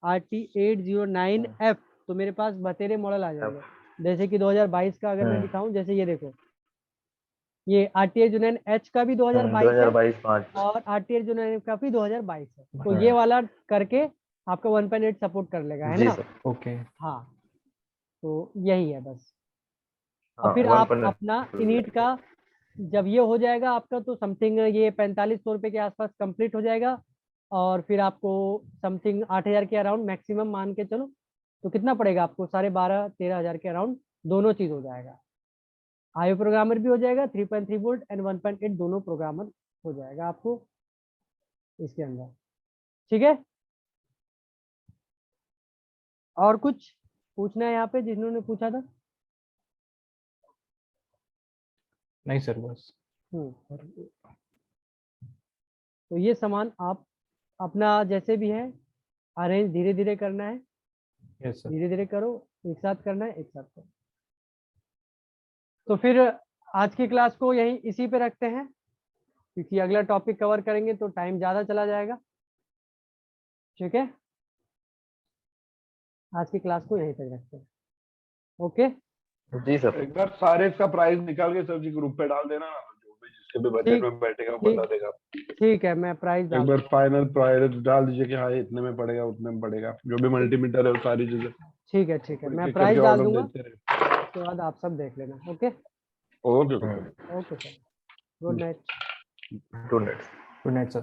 S1: RT809F, तो मेरे पास बतेरे मॉडल आ जाएंगे। जैसे कि 2022 का अगर मैं दिखाऊं, जैसे ये देखो, ये RT809H का भी 2022 है
S4: 2022-5।
S1: और RT809F का भी 2022 है। तो ये वाला करके आपका 1.8 सपोर्ट कर लेगा, है
S4: जी
S1: ना?
S4: सर।
S7: ओके।
S1: हाँ तो यही है बस। और
S4: हाँ
S1: फिर आप
S4: 1.8
S1: अपना इनिट का, जब ये हो जाएगा आपका, तो समथिंग ये 4500 रुपये के आसपास कंप्लीट हो जाएगा। और फिर आपको समथिंग 8000 के अराउंड मैक्सिमम मान के चलो, तो कितना पड़ेगा आपको? 12,500-13,000 के अराउंड दोनों चीज हो जाएगा। आईओ प्रोग्रामर भी हो जाएगा, 3.3 वोल्ट एंड 1.8 दोनों प्रोग्रामर हो जाएगा आपको इसके अंदर। ठीक है, और कुछ पूछना है यहाँ पे जिन्होंने पूछा था?
S7: नहीं सर, बस।
S1: तो ये सामान आप अपना जैसे भी है अरेंज धीरे धीरे करना है,
S7: यस सर।
S1: धीरे धीरे करो, एक साथ करना है, एक साथ करो। तो फिर आज की क्लास को यहीं इसी पे रखते हैं, क्योंकि अगला टॉपिक कवर करेंगे तो टाइम ज़्यादा चला जाएगा। ठीक है, आज की क्लास को यहीं तक रखते हैं। ओके,
S4: जी सर।
S8: एक बार सारे इसका प्राइस निकाल के सर जी ग्रुप पे डाल देना ना, जो भी जिसके भी बजट
S1: ठीक
S8: में बैठेगा वो
S1: ठीक
S8: बता देगा।
S1: ठीक है, मैं प्राइस
S8: एक
S1: डाल
S8: बार फाइनल प्राइस डाल दीजिए कि हाँ इतने में पड़ेगा, उतने में पड़ेगा, जो भी मल्टीमीटर है वो सारी चीजें
S1: ठीक है,
S8: एक
S1: मैं
S8: एक
S1: प्राइस
S8: करके
S1: डाल
S8: ऑर्डर
S1: दूंगा,
S8: देते रहे।
S1: उसके बाद आप सब देख लेना। Okay
S8: okay
S1: okay sir, good night.
S8: ठीक
S4: good night.
S7: Good night sir.